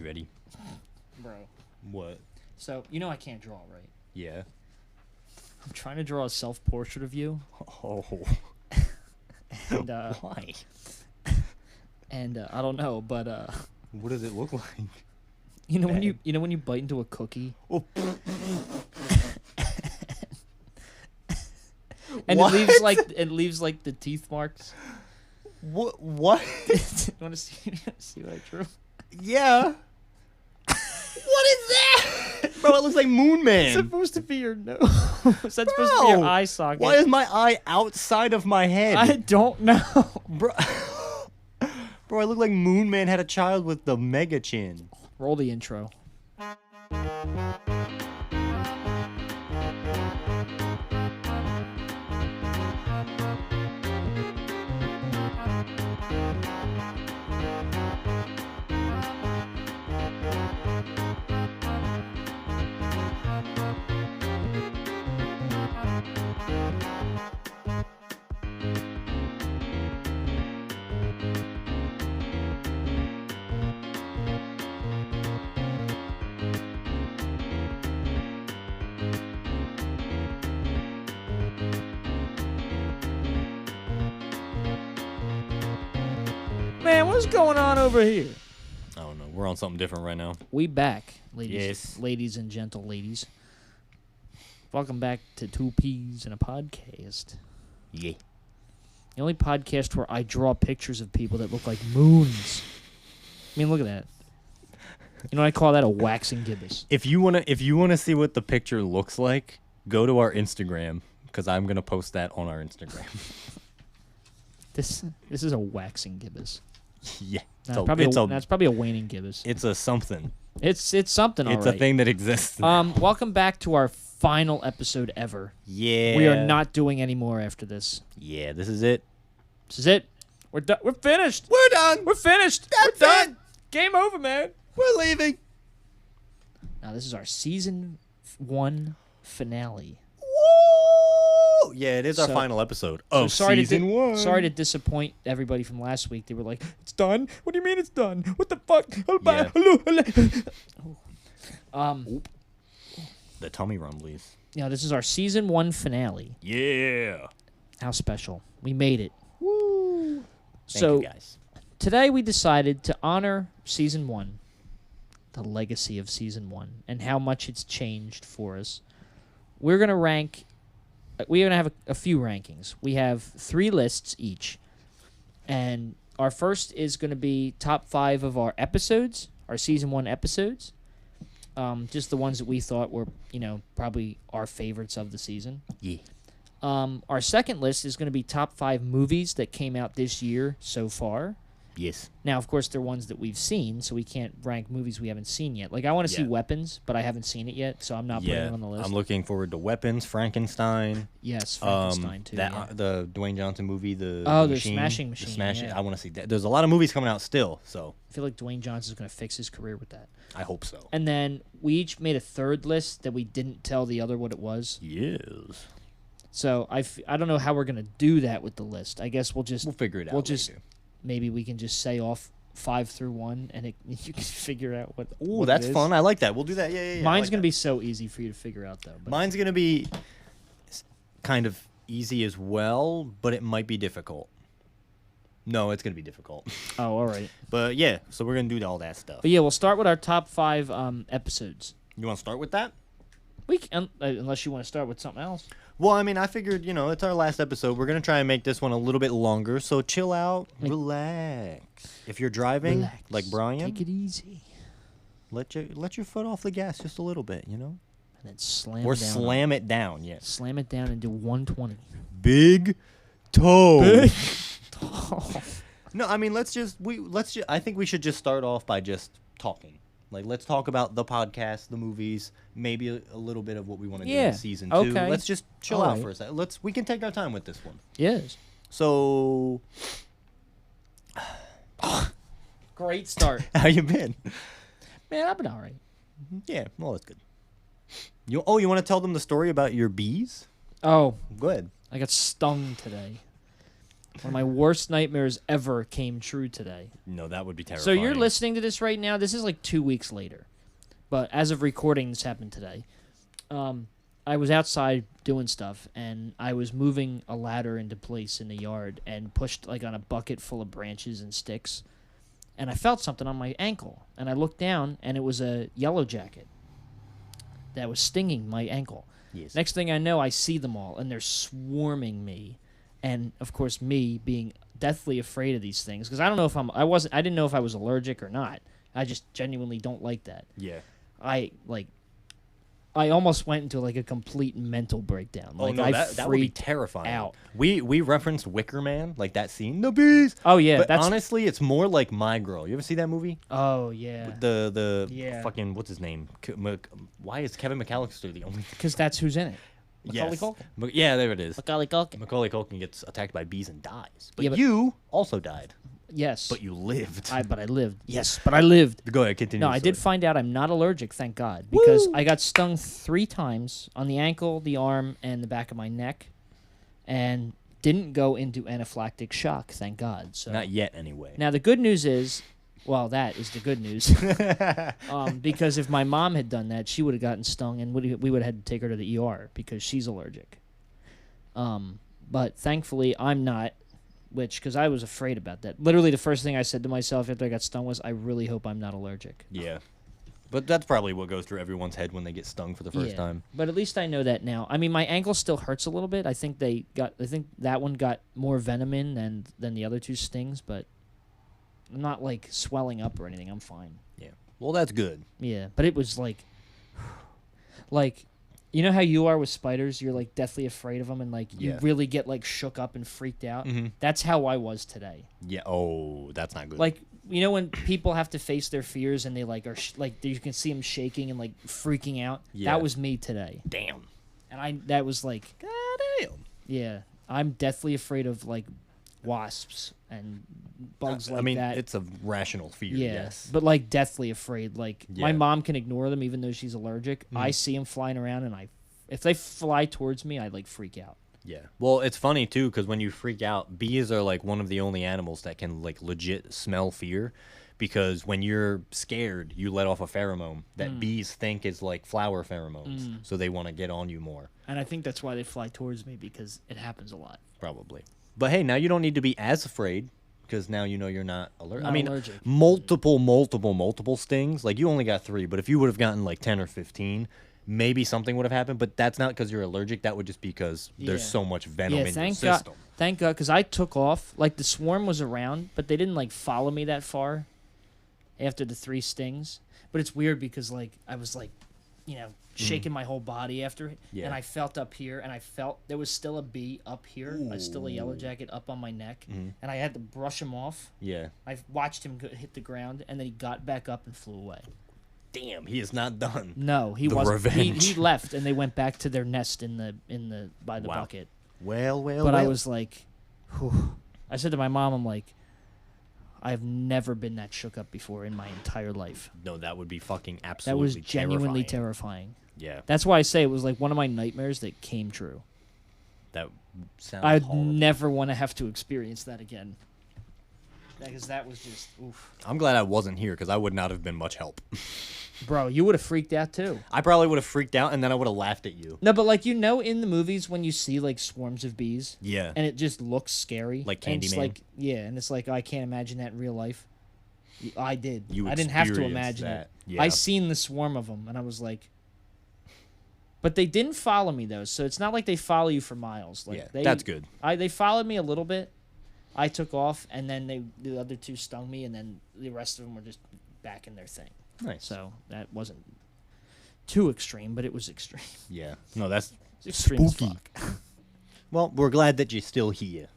You ready? Bro. What? So, I can't draw, right? Yeah. I'm trying to draw a self-portrait of you. Oh. And, Why? And I don't know, but What does it look like? when you bite into a cookie Oh. and What? it leaves like the teeth marks. What? You want to see what I drew? Yeah. What is that? Bro, it looks like Moon It's Man. supposed to be your nose. That's supposed to be your Bro, eye socket. Why is my eye outside of my head? I don't know. Bro, Bro, I look like Moon Man had a child with the mega chin. Roll the intro. Man, what's going on over here? I don't know. We're on something different right now. We back, Yes. ladies and gentle ladies. Welcome back to Two Peas and a Podcast. Yeah. The only podcast where I draw pictures of people that look like moons. I mean, look at that. You know, I call that a waxing gibbous. If you wanna see what the picture looks like, go to our Instagram because I'm gonna post that on our Instagram. This is a waxing gibbous. Yeah. That's probably a waning gibbous. It's a something. It's something. It's alright. a thing that exists. Welcome back to our final episode ever. Yeah. We are not doing any more after this. Yeah, this is it. This is it. We're done. We're finished. We're done. We're finished. That's We're done. it. Game over, man. We're leaving. Now this is our season 1 finale. Woo! Yeah, it is our So- final episode So of sorry season 1. Sorry to disappoint everybody from last week. They were like, "It's done. What do you mean it's done? What the fuck?" Yeah. The tummy rumblies. This is our season 1 finale. Yeah. How special. We made it. Woo. Thank So you guys. today we decided to honor season 1, the legacy of season 1, and how much it's changed for us. We're going to rank. We're going to have a few rankings. We have 3 lists each. And our first is going to be top 5 of our episodes, our season 1 episodes. Just the ones that we thought were, probably our favorites of the season. Yeah. Our second list is going to be top 5 movies that came out this year so far. Yes. Now, of course, they're ones that we've seen, so we can't rank movies we haven't seen yet. Like, I want to see Yeah. Weapons, but I haven't seen it yet, so I'm not putting it on the list. I'm looking forward to Weapons, Frankenstein. Yes, Frankenstein, too. The Dwayne Johnson movie, the Smashing Machine, The Smashing. yeah. I want to see that. There's a lot of movies coming out still, so I feel like Dwayne Johnson's going to fix his career with that. I hope so. And then we each made a third list that we didn't tell the other what it was. Yes. So I don't know how we're going to do that with the list. I guess we'll figure it out. We'll just later. maybe we can just say off 5 through 1, and you can figure out what. Ooh, what that's it is. fun. I like that. We'll do that. Yeah. Mine's gonna be so easy for you to figure out, though. But Mine's gonna be kind of easy as well, but it might be difficult. No, it's gonna be difficult. Oh, all right. But yeah, so we're gonna do all that stuff. But yeah, we'll start with our top 5 episodes. You want to start with that? We can, unless you want to start with something else. Well, I mean, I figured, it's our last episode. We're going to try and make this one a little bit longer, so chill out, relax. If you're driving, Relax. like Brian, Take it easy, let your foot off the gas just a little bit, and then slam. Or down slam it down, yes. Slam it down and do 120. Big toe. Big No, I mean, I think we should just start off by just talking. Like, let's talk about the podcast, the movies, maybe a little bit of what we want to do in season 2. Okay. Let's just chill All out right. for a second. We can take our time with this one. Yes. So, Great start. how you been? Man, I've been all right. Yeah, well, that's good. You want to tell them the story about your bees? Oh, Go ahead. I got stung today. One of my worst nightmares ever came true today. No, that would be terrifying. So you're listening to this right now. This is like 2 weeks later. But as of recording, this happened today. I was outside doing stuff, and I was moving a ladder into place in the yard and pushed like on a bucket full of branches and sticks. And I felt something on my ankle. And I looked down, and it was a yellow jacket that was stinging my ankle. Yes. Next thing I know, I see them all, and they're swarming me. And, of course, me being deathly afraid of these things. Because I don't know if I didn't know if I was allergic or not. I just genuinely don't like that. Yeah. I almost went into like a complete mental breakdown. Oh like, no, that would be freaked terrifying. out. We referenced Wicker Man, like that scene, the bees. Oh yeah, but that's honestly, it's more like My Girl. You ever see that movie? Oh yeah. The fucking what's his name? Why is Kevin McAllister the only? Because that's who's in it. Macaulay Yes. Culkin. Yeah, there it is. Macaulay Culkin. Macaulay Culkin gets attacked by bees and dies. But, Yeah, but- you also died. Yes. But you lived. But I lived. Yes, but I lived. Go ahead, continue. No, I did find out I'm not allergic, thank God, because I got stung 3 times on the ankle, the arm, and the back of my neck, and didn't go into anaphylactic shock, thank God. So Not yet, anyway. now the good news is, well, that is the good news, because if my mom had done that, she would have gotten stung, and we would have had to take her to the ER because she's allergic. But thankfully, I'm not. Because I was afraid about that. Literally, the first thing I said to myself after I got stung was, I really hope I'm not allergic. Yeah. But that's probably what goes through everyone's head when they get stung for the first Yeah. time. But at least I know that now. I mean, my ankle still hurts a little bit. I think that one got more venom in than the other 2 stings, but I'm not like swelling up or anything. I'm fine. Yeah. Well, that's good. Yeah, but it was like you know how you are with spiders? You're like deathly afraid of them, and like you Yeah. really get like shook up and freaked out. Mhm. That's how I was today. Yeah. Oh, that's not good. Like, you know when people have to face their fears and they like are you can see them shaking and like freaking out. Yeah. That was me today, damn. and that was like, Goddamn. yeah, I'm deathly afraid of like wasps and bugs like I mean, that. it's a rational fear. Yeah, Yes. but like deathly afraid. Like my Yeah. mom can ignore them even though she's allergic. I see them flying around, and if they fly towards me, I like freak out. Yeah. Well, it's funny too because when you freak out, bees are like one of the only animals that can like legit smell fear. Because when you're scared, you let off a pheromone that bees think is like flower pheromones, so they want to get on you more. And I think that's why they fly towards me, because it happens a lot. Probably. But hey, now you don't need to be as afraid because now you know you're not allergic. Not I mean, allergic. multiple stings. Like you only got 3, but if you would have gotten like 10 or 15, maybe something would have happened. But that's not because you're allergic. That would just be because there's Yeah. so much venom in your thank system. God. Thank God, because I took off. Like the swarm was around, but they didn't like follow me that far after the 3 stings. But it's weird because like I was like, shaking my whole body after it, Yeah. and I felt up here, and I felt there was still a bee up here, still a yellow jacket up on my neck, and I had to brush him off. Yeah. I watched him hit the ground, and then he got back up and flew away. Damn, he is not done. No, he The wasn't. revenge. He left, and they went back to their nest in the by the Wow. bucket. Well. But I was like, whew. I said to my mom, I'm like, I've never been that shook up before in my entire life. No, that would be fucking That absolutely was genuinely terrifying. terrifying. Yeah. That's why I say it was like one of my nightmares that came true. That sounds I'd horrible. never want to have to experience that again. Because that was just, oof. I'm glad I wasn't here because I would not have been much help. Bro, you would have freaked out too. I probably would have freaked out and then I would have laughed at you. No, but like, in the movies when you see like swarms of bees, Yeah. and it just looks scary. Like and it's Candyman? like, yeah, and it's like, I can't imagine that in real life. I did. You I didn't have to experienced imagine that. it. Yeah. I seen the swarm of them, and I was like, but they didn't follow me though, so it's not like they follow you for miles. Like, Yeah, that's good. They followed me a little bit. I took off, and then the other 2 stung me, and then the rest of them were just back in their thing. Nice. So that wasn't too extreme, but it was extreme. Yeah. No, that's It's extreme spooky. as fuck. Well, we're glad that you're still here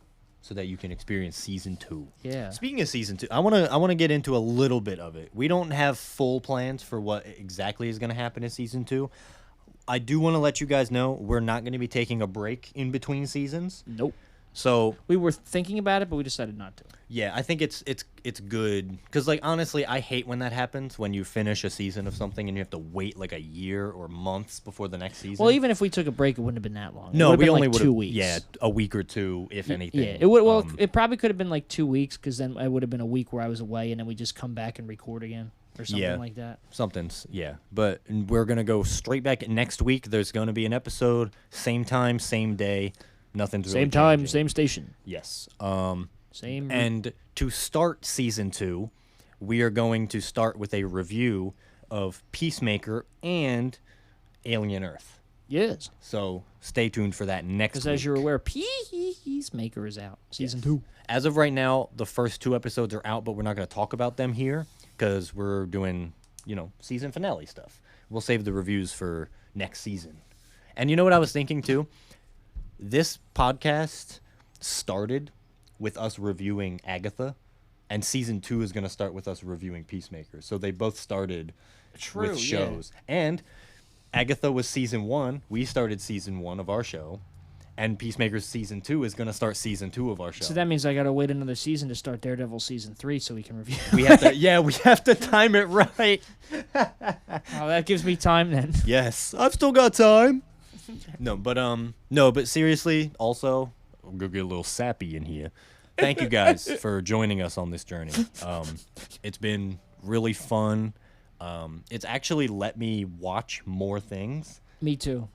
so that you can experience season 2. Yeah. Speaking of season 2, I want to get into a little bit of it. We don't have full plans for what exactly is going to happen in season 2. I do want to let you guys know we're not going to be taking a break in between seasons. Nope. So We were thinking about it, but we decided not to. yeah, I think it's good because like honestly, I hate when that happens when you finish a season of something and you have to wait like a year or months before the next season. Well, even if we took a break, it wouldn't have been that long. no, it would we have been only like would 2 have weeks. yeah, a week or two if anything. Yeah, it would. Well, Um, it probably could have been like 2 weeks because then it would have been a week where I was away, and then we just come back and record again or something Yeah. like that. Something's yeah, but we're gonna go straight back next week. There's gonna be an episode, same time, same day. Nothing's really Same time, changing. same station, Yes. same. And to start season 2, we are going to start with a review of Peacemaker and Alien Earth. yes, So stay tuned for that next because week. as you're aware, Peacemaker is out, season 2. As of right now, the first 2 episodes are out, but we're not going to talk about them here because we're doing, season finale stuff. We'll save the reviews for next season. And you know what I was thinking too? This podcast started with us reviewing Agatha, and season 2 is going to start with us reviewing Peacemaker. So they both started with shows. And Agatha was season 1. We started season 1 of our show. And Peacemaker's season 2 is going to start season 2 of our show. So that means I got to wait another season to start Daredevil season 3 so we can review. we have to time it right. Oh, that gives me time then. Yes, I've still got time. No, but seriously, also, I'm gonna get a little sappy in here. Thank you guys for joining us on this journey. It's been really fun. It's actually let me watch more things. Me too.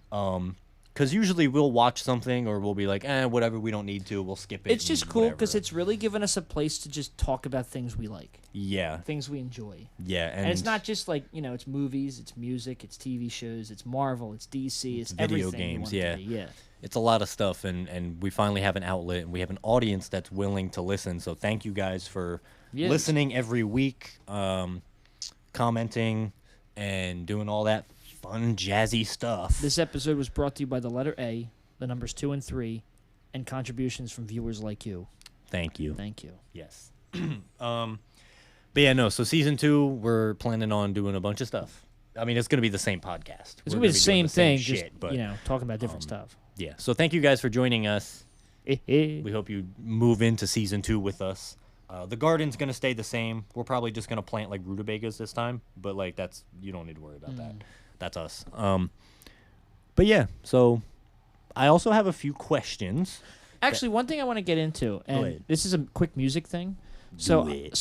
Because usually we'll watch something or we'll be like, whatever, we don't need to. We'll skip it. It's just and cool because whatever. it's really given us a place to just talk about things we like, Yeah, things we enjoy. yeah, And it's not just like, it's movies, it's music, it's TV shows, it's Marvel, it's DC, it's video everything we games, want it to be. Yeah. It's a lot of stuff, and we finally have an outlet, and we have an audience that's willing to listen. So thank you guys for Yes. listening every week, commenting, and doing all that fun, jazzy stuff. This episode was brought to you by the letter A, the numbers 2 and 3, and contributions from viewers like you. Thank you. Thank you. Yes. But yeah, no. So season 2, we're planning on doing a bunch of stuff. I mean, it's gonna be the same podcast. It's We're going to be the doing same thing, just, shit, but talking about different stuff. yeah. So thank you guys for joining us. We hope you move into season 2 with us. The garden's gonna stay the same. We're probably just gonna plant like rutabagas this time, but like you don't need to worry about that. That's us. But yeah, so I also have a few questions. Actually, one thing I want to get into, and ahead. this is a quick music thing. Do it.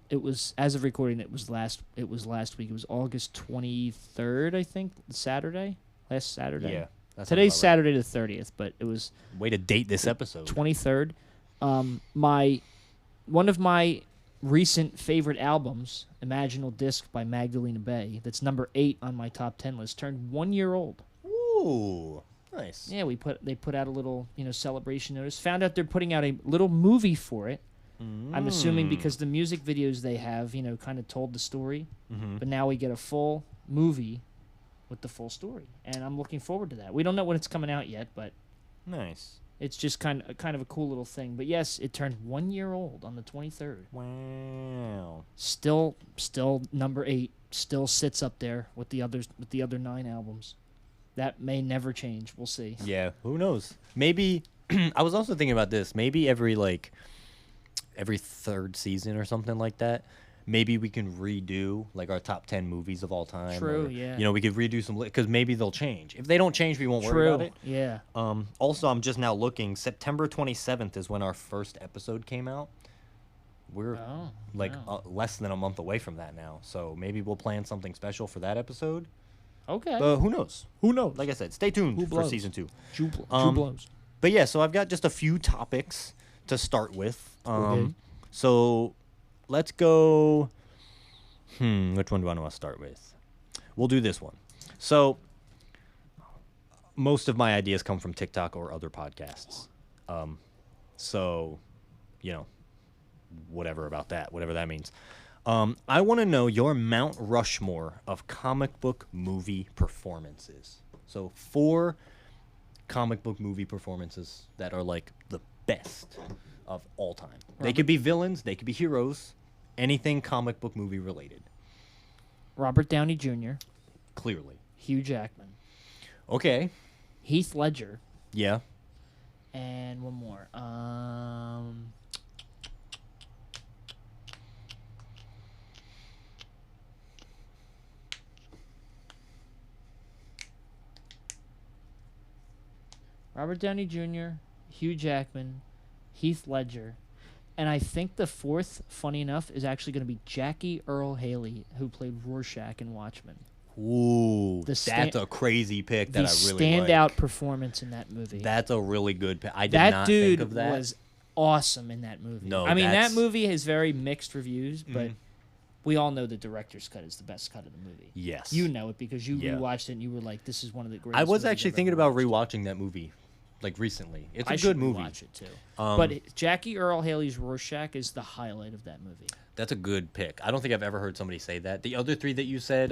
It was, as of recording, it was last week. It was August 23rd, I think, Saturday. Last Saturday. Yeah. that sounds Today's about right. Saturday the 30th, but it was Way to date this episode. 23rd. One of my recent favorite albums, Imaginal Disc by Magdalena Bay, that's number 8 on my top 10 list, turned 1 year old. Ooh, nice. Yeah, they put out a little, celebration notice. Found out they're putting out a little movie for it. I'm assuming because the music videos they have, kind of told the story. But now we get a full movie with the full story, and I'm looking forward to that. We don't know when it's coming out yet, but Nice. it's just kind of a cool little thing. But yes, it turned 1 year old on the 23rd. Wow. Still number 8. Still sits up there with the other 9 albums. That may never change. We'll see. Yeah, who knows? Maybe I was also thinking about this. Maybe every third season or something like that. Maybe we can redo like our top 10 movies of all time. True, or, yeah. We could redo some because maybe they'll change. If they don't change, we won't worry about it. Yeah. Also, I'm just now looking. September 27th is when our first episode came out. We're wow. less than a month away from that now. So maybe we'll plan something special for that episode. Okay. Who knows? Who knows? Like I said, stay tuned Who for blows? season 2. Drew Um, blows. But yeah, so I've got just a few topics to start with. Okay. So let's go. Which one do I want to start with? We'll do this one. So most of my ideas come from TikTok or other podcasts. So, whatever about that, whatever that means. I want to know your Mount Rushmore of comic book movie performances. So 4 comic book movie performances that are like the best of all time. They could be villains, they could be heroes, anything comic book movie related. Robert Downey Jr., Clearly. Hugh Jackman, Okay. Heath Ledger, Yeah. And one more. Robert Downey Jr., Hugh Jackman, Heath Ledger, and I think the fourth, funny enough, is actually going to be Jackie Earle Haley, who played Rorschach in Watchmen. Ooh, that's a crazy pick that I really like. The standout performance in that movie. That's a really good pick. I did not think of that. That dude was awesome in that movie. No, I mean, that movie has very mixed reviews, but we all know the director's cut is the best cut of the movie. Yes. You know it because you rewatched it and you were like, this is one of the greatest I was movies actually I've thinking ever about watched. rewatching that movie, like recently. It's a I good movie. Watch it too. But Jackie Earle Haley's Rorschach is the highlight of that movie. That's a good pick. I don't think I've ever heard somebody say that. The other three that you said,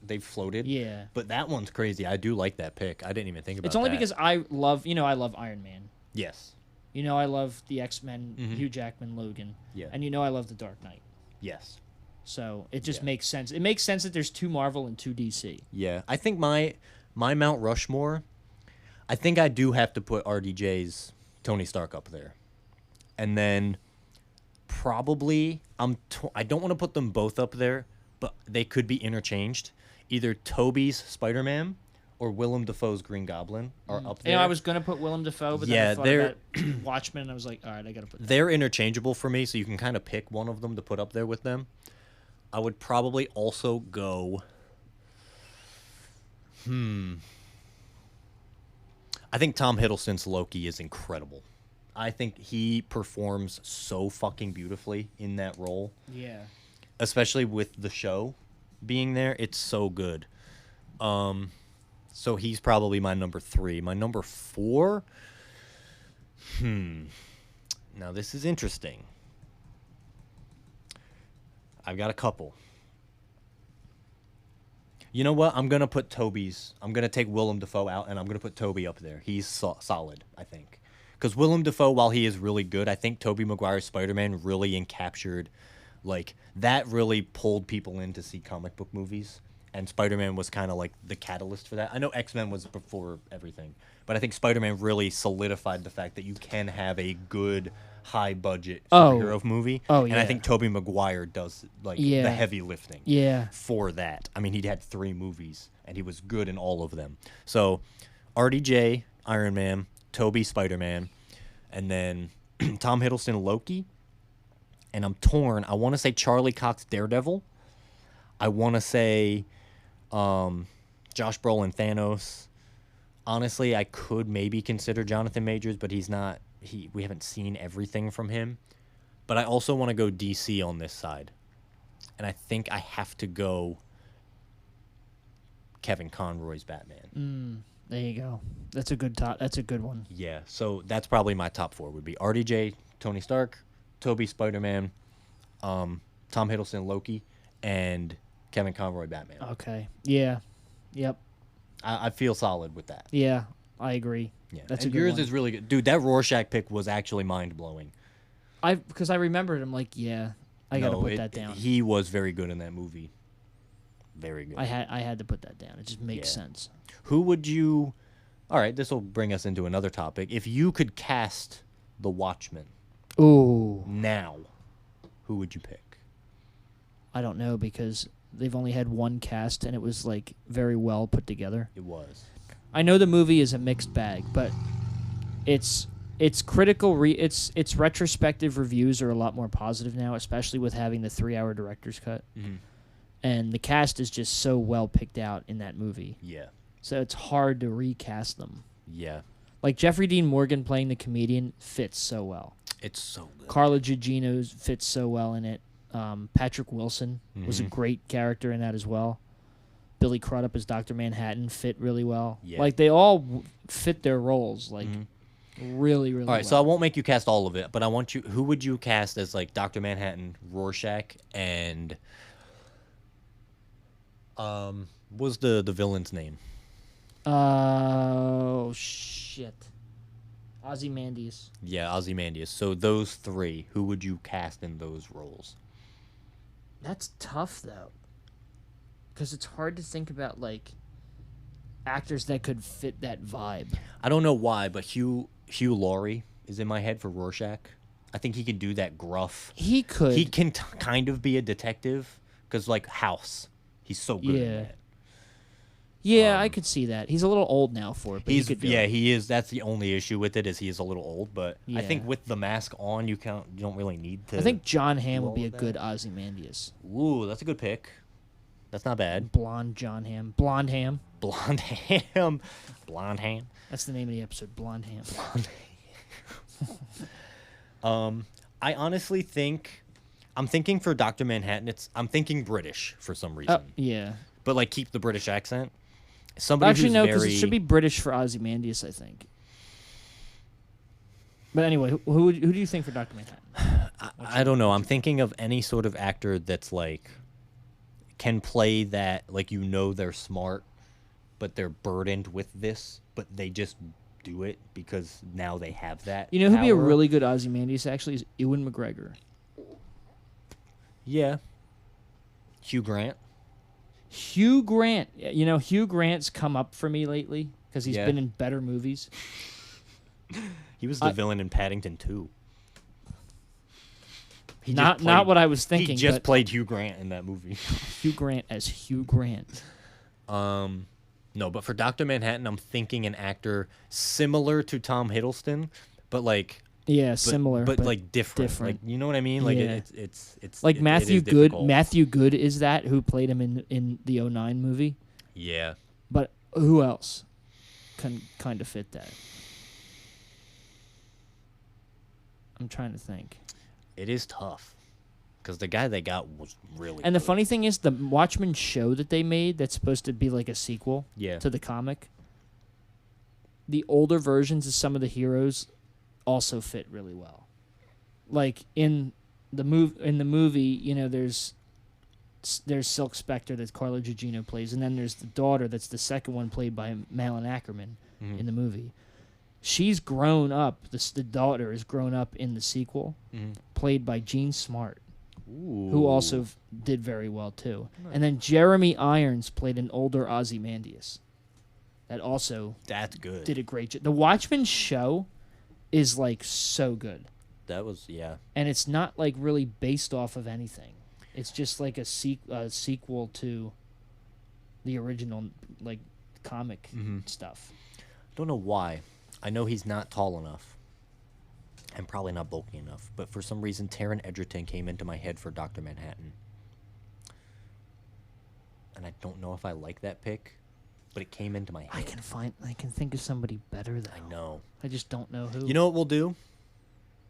they've floated. Yeah. But that one's crazy. I do like that pick. I didn't even think about it. It's only because I love Iron Man. Yes. I love the X-Men, Hugh Jackman, Logan. Yeah. And I love The Dark Knight. Yes. So it just makes sense. It makes sense that there's two Marvel and two DC. Yeah. I think my Mount Rushmore, I think I do have to put RDJ's Tony Stark up there. And then probably I don't want to put them both up there, but they could be interchanged. Either Tobey's Spider-Man or Willem Dafoe's Green Goblin are up there. I was gonna put Willem Dafoe, but then I thought about Watchmen, and I was like, all right, I gotta put. They're interchangeable for me, so you can kind of pick one of them to put up there with them. I would probably also go. I think Tom Hiddleston's Loki is incredible. I think he performs so fucking beautifully in that role. Yeah. Especially with the show being there, it's so good. So he's probably my number 3. My number 4? Now this is interesting. I've got a couple. You know what? I'm going to put Tobey's. I'm going to take Willem Dafoe out, and I'm going to put Tobey up there. He's solid, I think. Because Willem Dafoe, while he is really good, I think Tobey Maguire's Spider-Man really encaptured, that really pulled people in to see comic book movies. And Spider-Man was kind of like the catalyst for that. I know X-Men was before everything. But I think Spider-Man really solidified the fact that you can have a good, high-budget superhero movie. Oh, and I think Tobey Maguire does, the heavy lifting for that. I mean, he'd had 3 movies, and he was good in all of them. So, RDJ, Iron Man, Tobey, Spider-Man, and then Tom Hiddleston, Loki. And I'm torn. I want to say Charlie Cox, Daredevil. I want to say Josh Brolin, Thanos. Honestly, I could maybe consider Jonathan Majors, but he's not. We haven't seen everything from him. But I also want to go DC on this side. And I think I have to go Kevin Conroy's Batman. There you go. That's a good That's a good one. Yeah, so that's probably my top 4 would be RDJ, Tony Stark, Tobey, Spider-Man, Tom Hiddleston, Loki, and Kevin Conroy, Batman. Okay. Yeah. Yep. I feel solid with that. Yeah, I agree. Yeah, that's and a good yours one. is really good, dude. That Rorschach pick was actually mind blowing. Because I remembered. I'm like, yeah, I gotta put that down. He was very good in that movie. Very good. I had to put that down. It just makes sense. Who would you? All right, this will bring us into another topic. If you could cast the Watchmen, now, who would you pick? I don't know because they've only had one cast and it was very well put together. It was. I know the movie is a mixed bag, but it's critical. Its retrospective reviews are a lot more positive now, especially with having the 3-hour director's cut. Mm-hmm. And the cast is just so well picked out in that movie. Yeah. So it's hard to recast them. Yeah. Like Jeffrey Dean Morgan playing the comedian fits so well. It's so good. Carla Gugino fits so well in it. Patrick Wilson was a great character in that as well. Billy Crudup as Dr. Manhattan fit really well. Yeah. They all fit their roles really, really well. All right, so I won't make you cast all of it, but I want you. Who would you cast as Dr. Manhattan, Rorschach, and what's the villain's name? Oh shit. Ozymandias. Yeah, Ozymandias. So those 3, who would you cast in those roles? That's tough though, because it's hard to think about actors that could fit that vibe. I don't know why, but Hugh Laurie is in my head for Rorschach. I think he can do that gruff. He could. He can kind of be a detective because, like, House, he's so good at that. Yeah, I could see that. He's a little old now for it, but he could do it. He is. That's the only issue with it is he is a little old. But I think Yeah. with the mask on, you don't really need to. I think John Hamm do would be all a of good that. Ozymandias. Ooh, that's a good pick. That's not bad. Blonde John Hamm. Blonde Ham. Blonde ham. Blonde ham. That's the name of the episode, Blonde Ham. I honestly think I'm thinking for Dr. Manhattan. I'm thinking British for some reason, Yeah. but like keep the British accent. Somebody Actually, who's no, because very it should be British for Ozymandias, I think. But anyway, who do you think for Dr. Manhattan? I don't know. I'm thinking of any sort of actor that's like can play that, like, they're smart, but they're burdened with this, but they just do it because now they have that. You know who'd be a power. really good Ozymandias actually is Ewan McGregor. Yeah. Hugh Grant. Hugh Grant. You know, Hugh Grant's come up for me lately because he's Yeah. been in better movies. He was the villain in Paddington 2. He Not just played- what I was thinking. He just but played Hugh Grant in that movie. Hugh Grant as Hugh Grant. No, but for Dr. Manhattan, I'm thinking an actor similar to Tom Hiddleston, but like Yeah, similar, but like different. Like, you know what I mean? Like Yeah. it's like it Matthew is Good. difficult. Matthew Good is that who played him in the 09 movie. Yeah. But who else can kind of fit that? I'm trying to think. It is tough because the guy they got was really. And the good. funny thing is, the Watchmen show that they made that's supposed to be like a sequel Yeah. to the comic, the older versions of some of the heroes also fit really well. Like in the movie, you know, there's Silk Spectre that Carla Gugino plays, and then there's the daughter that's the second one played by Malin Ackerman in the movie. She's grown up. The daughter is grown up in the sequel, played by Jean Smart, who also did very well too. Nice. And then Jeremy Irons played an older Ozymandias. That also That's good. did a great job. The Watchmen show is like so good, That was and it's not like really based off of anything. It's just like a sequel to the original like comic stuff. Don't know why. I know he's not tall enough. And probably not bulky enough. But for some reason, Taron Egerton came into my head for Dr. Manhattan. And I don't know if I like that pick, but it came into my head. I can think of somebody better though. I know. I just don't know who. You know what we'll do?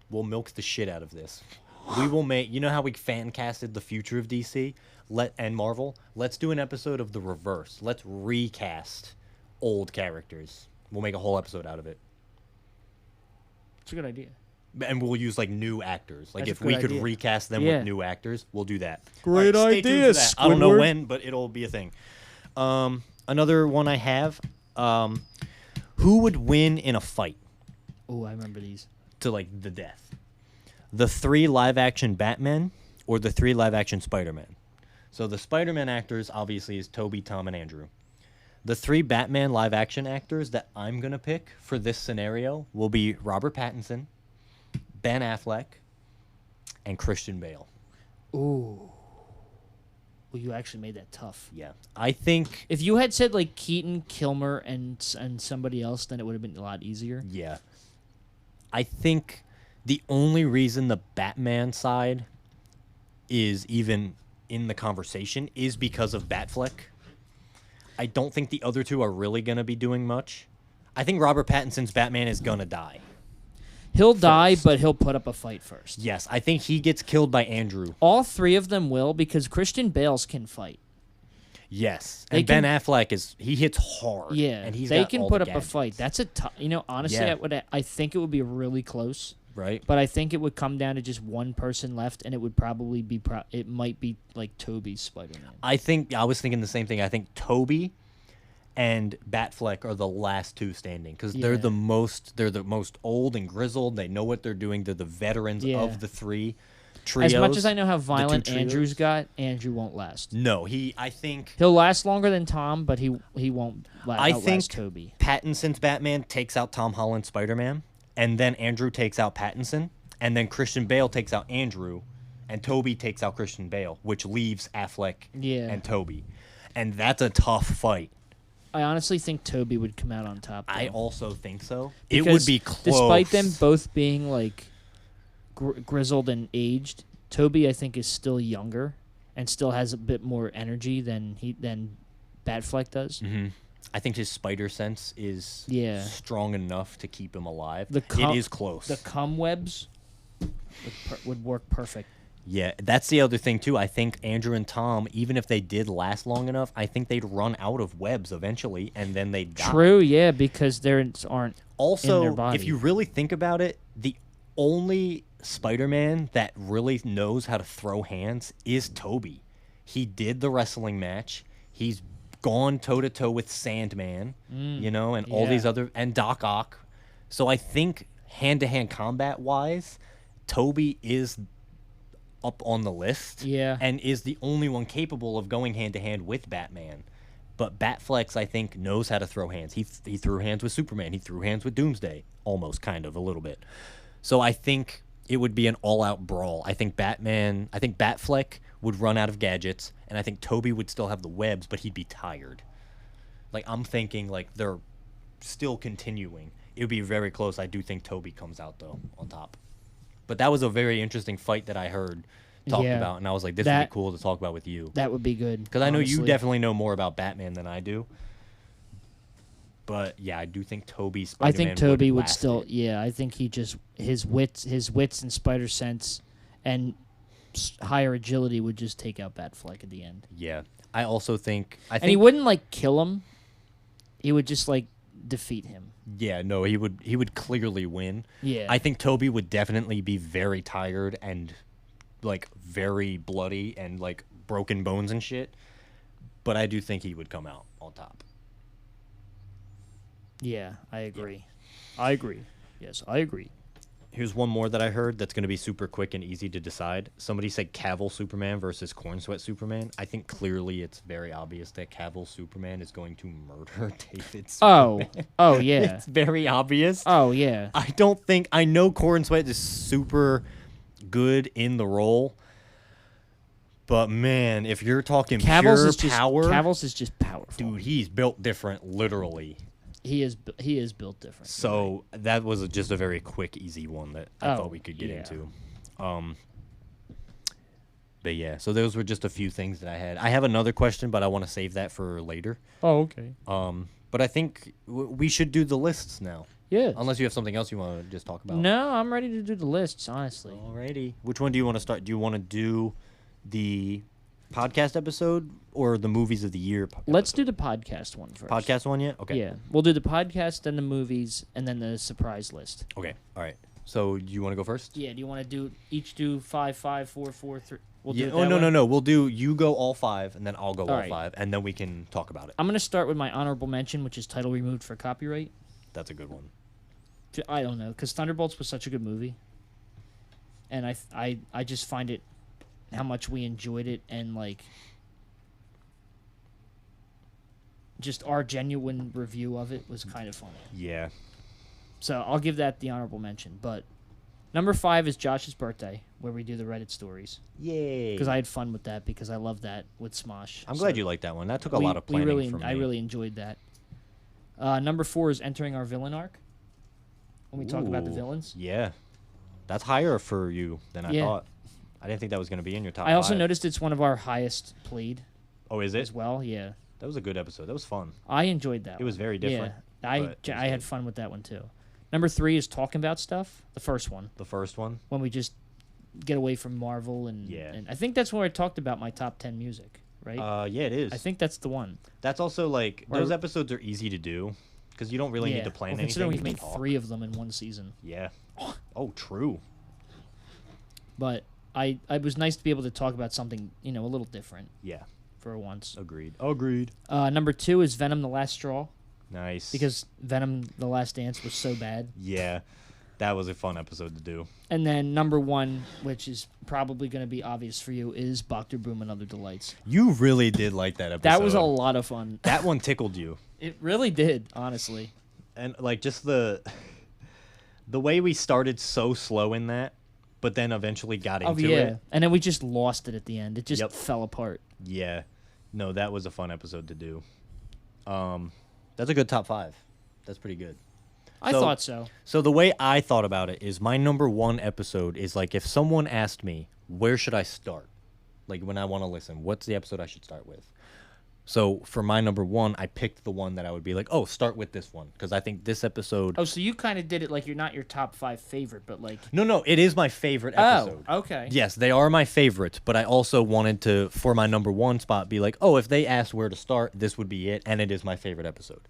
We'll milk the shit out of this. We will make. You know how we fan casted the future of DC and Marvel? Let's do an episode of the reverse. Let's recast old characters. We'll make a whole episode out of it. It's a good idea. And we'll use like new actors. Like That's if a we good could idea. recast them Yeah. with new actors, we'll do that. Great All right, stay tuned idea, for that. I don't know Squidward. when, but it'll be a thing. Another one I have. Who would win in a fight Oh, I remember these. to like the death? The 3 live-action Batman or the 3 live-action Spider-Man? So the Spider-Man actors obviously is Toby, Tom, and Andrew. The 3 Batman live-action actors that I'm gonna pick for this scenario will be Robert Pattinson, Ben Affleck, and Christian Bale. Ooh. Well, you actually made that tough. Yeah, I think. If you had said like Keaton, Kilmer, and somebody else, then it would have been a lot easier. Yeah, I think the only reason the Batman side is even in the conversation is because of Batfleck. I don't think the other two are really gonna be doing much. I think Robert Pattinson's Batman is gonna die. He'll die, but he'll put up a fight first. Yes, I think he gets killed by Andrew. All 3 of them will, because Christian Bale's can fight. Yes, They and Ben can- Affleck he hits hard. Yeah, and he's they got can all put the up a gadgets, fight. That's a tough. You know, honestly, Yeah. I think it would be really close. right. But I think it would come down to just one person left, and it would probably be it might be like Toby's Spider-Man. I was thinking the same thing. I think Toby and Batfleck are the last 2 standing because they're Yeah. the most old and grizzled. They know what they're doing. They're the veterans Yeah. of the 3. As much trios, as I know how the two violent trios. Andrew's got, Andrew won't last. No, I think He'll last longer than Tom, but he won't I outlast think Toby. Pattinson's Batman takes out Tom Holland's Spider-Man, and then Andrew takes out Pattinson, and then Christian Bale takes out Andrew, and Toby takes out Christian Bale, which leaves Affleck Yeah. and Toby. And that's a tough fight. I honestly think Toby would come out on top. Though. I also think so. Because it would be close. Despite them both being like grizzled and aged, Toby I think is still younger and still has a bit more energy than Batfleck does. Mm-hmm. I think his spider sense is strong enough to keep him alive. It is close. The cum webs would work perfect. Yeah, that's the other thing, too. I think Andrew and Tom, even if they did last long enough, I think they'd run out of webs eventually, and then they'd die. True, yeah, because there aren't also, in their body. If you really think about it, the only Spider-Man that really knows how to throw hands is Toby. He did the wrestling match. He's gone toe-to-toe with Sandman, and all these other... And Doc Ock. So I think hand-to-hand combat-wise, Toby is up on the list and is the only one capable of going hand-to-hand with Batman. But Batflex, I think, knows how to throw hands. He threw hands with Superman. He threw hands with Doomsday. Almost, kind of, a little bit. So I think it would be an all-out brawl. I think Batfleck would run out of gadgets, and I think Toby would still have the webs, but he'd be tired. Like, I'm thinking, like, they're still continuing. It would be very close. I do think Toby comes out, though, on top. But that was a very interesting fight that I heard talked about, and I was like, this would be cool to talk about with you. That would be good. Because I know you definitely know more about Batman than I do. But, yeah, I do think Toby's Spider-Man I think Toby would last still... it. Yeah, I think he just... His wits and spider sense and higher agility would just take out Batfleck at the end. Yeah. I also think... And he wouldn't, like, kill him. He would just, like, defeat him. Yeah, no, he would clearly win. Yeah. I think Toby would definitely be very tired and, like, very bloody and, like, broken bones and shit. But I do think he would come out on top. Yeah, I agree. I agree. Yes, I agree. Here's one more that I heard that's going to be super quick and easy to decide. Somebody said Cavill Superman versus Corn Sweat Superman. I think clearly it's very obvious that Cavill Superman is going to murder David Superman. Oh, yeah. It's very obvious. Oh, yeah. I know Corn Sweat is super good in the role. But, man, if you're talking power... Cavill's is just powerful. Dude, he's built different, literally. He is built different. So that was just a very quick, easy one that I thought we could get into. But yeah, so those were just a few things that I had. I have another question, but I want to save that for later. Oh, okay. But I think we should do the lists now. Yeah. Unless you have something else you want to just talk about. No, I'm ready to do the lists, honestly. Alrighty. Which one do you want to start? Do you want to do the podcast episode or the movies of the year episode? Let's do the podcast one first. Podcast one yet? Okay. Yeah. We'll do the podcast, then the movies, and then the surprise list. Okay. All right. So do you want to go first? Yeah. Do you want to do 5, 5, 4, 4, 3? We'll do it Oh, that way? no. We'll do you go all 5, and then I'll go all right. 5, and then we can talk about it. I'm going to start with my honorable mention, which is title removed for copyright. That's a good one. I don't know, because Thunderbolts was such a good movie. And I just find it, how much we enjoyed it, and, like, just our genuine review of it was kind of funny. Yeah. So I'll give that the honorable mention. But number 5 is Josh's birthday, where we do the Reddit stories. Yay. Because I had fun with that, because I love that with Smosh. I'm glad you liked that one. That took a lot of planning from me. I really enjoyed that. Number 4 is entering our villain arc, when we talk about the villains. Yeah. That's higher for you than I thought. I didn't think that was going to be in your top 5. I also noticed it's one of our highest played. Oh, is it? As well, yeah. That was a good episode. That was fun. I enjoyed that. It was very different. Yeah, I had fun with that one too. Number 3 is talking about stuff. The first one. The first one? When we just get away from Marvel and I think that's where I talked about my top 10 music, right? Yeah, it is. I think that's the one. That's also like those episodes are ezy to do because you don't really need to plan anything. Considering we've made 3 of them in one season. Yeah. Oh, true. But I was nice to be able to talk about something, a little different. Yeah. For once. Agreed. Number 2 is Venom: The Last Straw. Nice. Because Venom: The Last Dance was so bad. Yeah. That was a fun episode to do. And then number 1, which is probably going to be obvious for you, is Dr. Boom and Other Delights. You really did like that episode. That was a lot of fun. That one tickled you. It really did, honestly. And like just the way we started so slow in that, but then eventually got into it. And then we just lost it at the end. It just Yep. fell apart. Yeah. No, that was a fun episode to do. That's a good top 5. That's pretty good. I thought so. So the way I thought about it is my number 1 episode is like if someone asked me, where should I start? Like when I want to listen, what's the episode I should start with? So for my number 1, I picked the one that I would be like, oh, start with this one. Because I think this episode... Oh, so you kind of did it like you're not your top 5 favorite, but like... No, it is my favorite episode. Oh, okay. Yes, they are my favorites, but I also wanted to, for my number 1 spot, be like, oh, if they asked where to start, this would be it, and it is my favorite episode.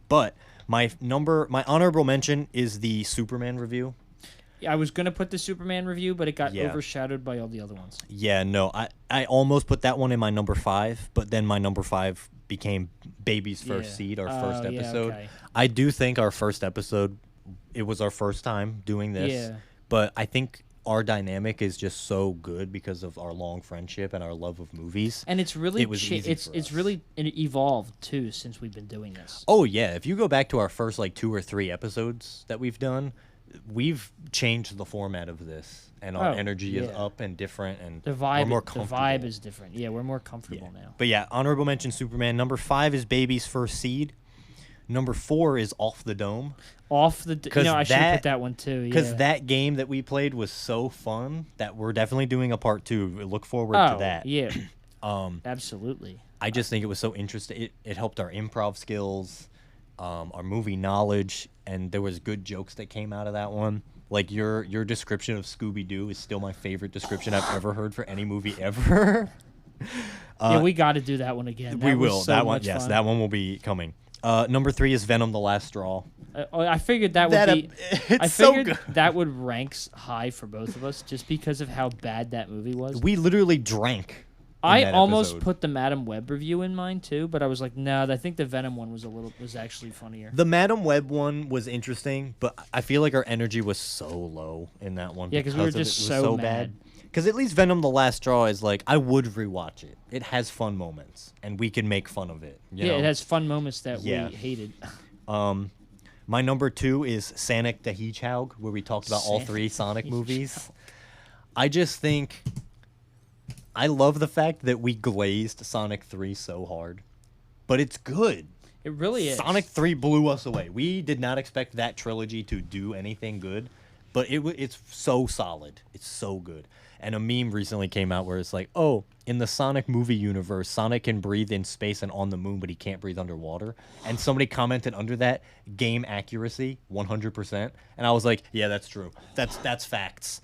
But my honorable mention is the Superman review. Yeah, I was going to put the Superman review, but it got Yeah. overshadowed by all the other ones. Yeah, no, I almost put that one in my number 5, but then my number 5 became Baby's First Seed, our first episode. Okay. I do think our first episode, it was our first time doing this, Yeah. but I think our dynamic is just so good because of our long friendship and our love of movies. And it's really It was easy for it's us. really evolved too since we've been doing this. Oh yeah, if you go back to our first like 2 or 3 episodes that we've done, we've changed the format of this, and our energy is yeah. up and different, and The we're vibe more the comfortable. vibe is different. Yeah, we're more comfortable now. But yeah, honorable mention Superman. Number 5 is Baby's First Seed. Number 4 is Off the Dome. Off the I should put that one too. Because Yeah. that game that we played was so fun that we're definitely doing a part 2. Look forward to that. Yeah. Absolutely. I just think it was so interesting. It helped our improv skills, our movie knowledge, and there was good jokes that came out of that one. Like your description of Scooby-Doo is still my favorite description I've ever heard for any movie ever. Yeah, we got to do that one again. We That was will. so That one, much yes, fun. that one will be coming. Number 3 is Venom: The Last Straw. I figured that would be. It's I so figured good. that would rank high for both of us just because of how bad that movie was. We literally drank. in I that almost episode. put the Madam Web review in mine too, but I was like, no, I think the Venom one was actually funnier. The Madam Web one was interesting, but I feel like our energy was so low in that one. Yeah, 'cause we were of just it was so bad. mad. Because at least Venom: The Last Straw is like I would rewatch it. It has fun moments, and we can make fun of it. You know? It has fun moments that Yeah. we hated. My number 2 is Sonic the Hedgehog, where we talked about all Sonic 3 the Sonic Hedgehog. movies. I just think I love the fact that we glazed Sonic 3 so hard, but it's good. It really is. Sonic 3 blew us away. We did not expect that trilogy to do anything good, but it's so solid. It's so good. And a meme recently came out where it's like, oh, in the Sonic movie universe, Sonic can breathe in space and on the moon, but he can't breathe underwater. And somebody commented under that, game accuracy, 100%. And I was like, yeah, that's true. That's facts.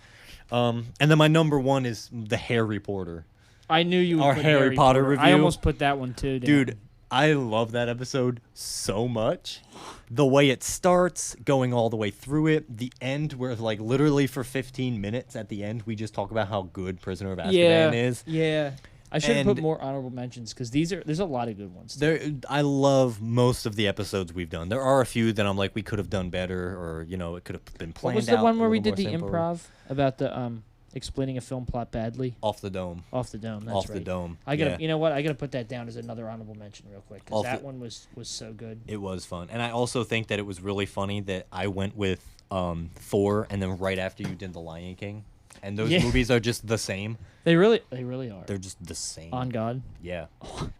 And then my number 1 is The Hair Reporter. I knew you would Our put Harry Potter I review. almost put that one too, Dude, I love that episode so much. The way it starts, going all the way through it, the end where like literally for 15 minutes at the end we just talk about how good Prisoner of Azkaban is. Yeah. I should have put And- more honorable mentions because there's a lot of good ones. I love most of the episodes we've done. There are a few that I'm like we could have done better, or it could have been planned What was the out one a where we little did more the simple. improv about the explaining a film plot badly? Off the Dome. Off the Dome. That's Off right. the Dome. I gotta, yeah. you know what? I gotta put that down as another honorable mention real quick because Off that the- one was so good. It was fun. And I also think that it was really funny that I went with Thor and then right after you did The Lion King. And those Yeah. movies are just the same. They really are. They're just the same. On God. Yeah.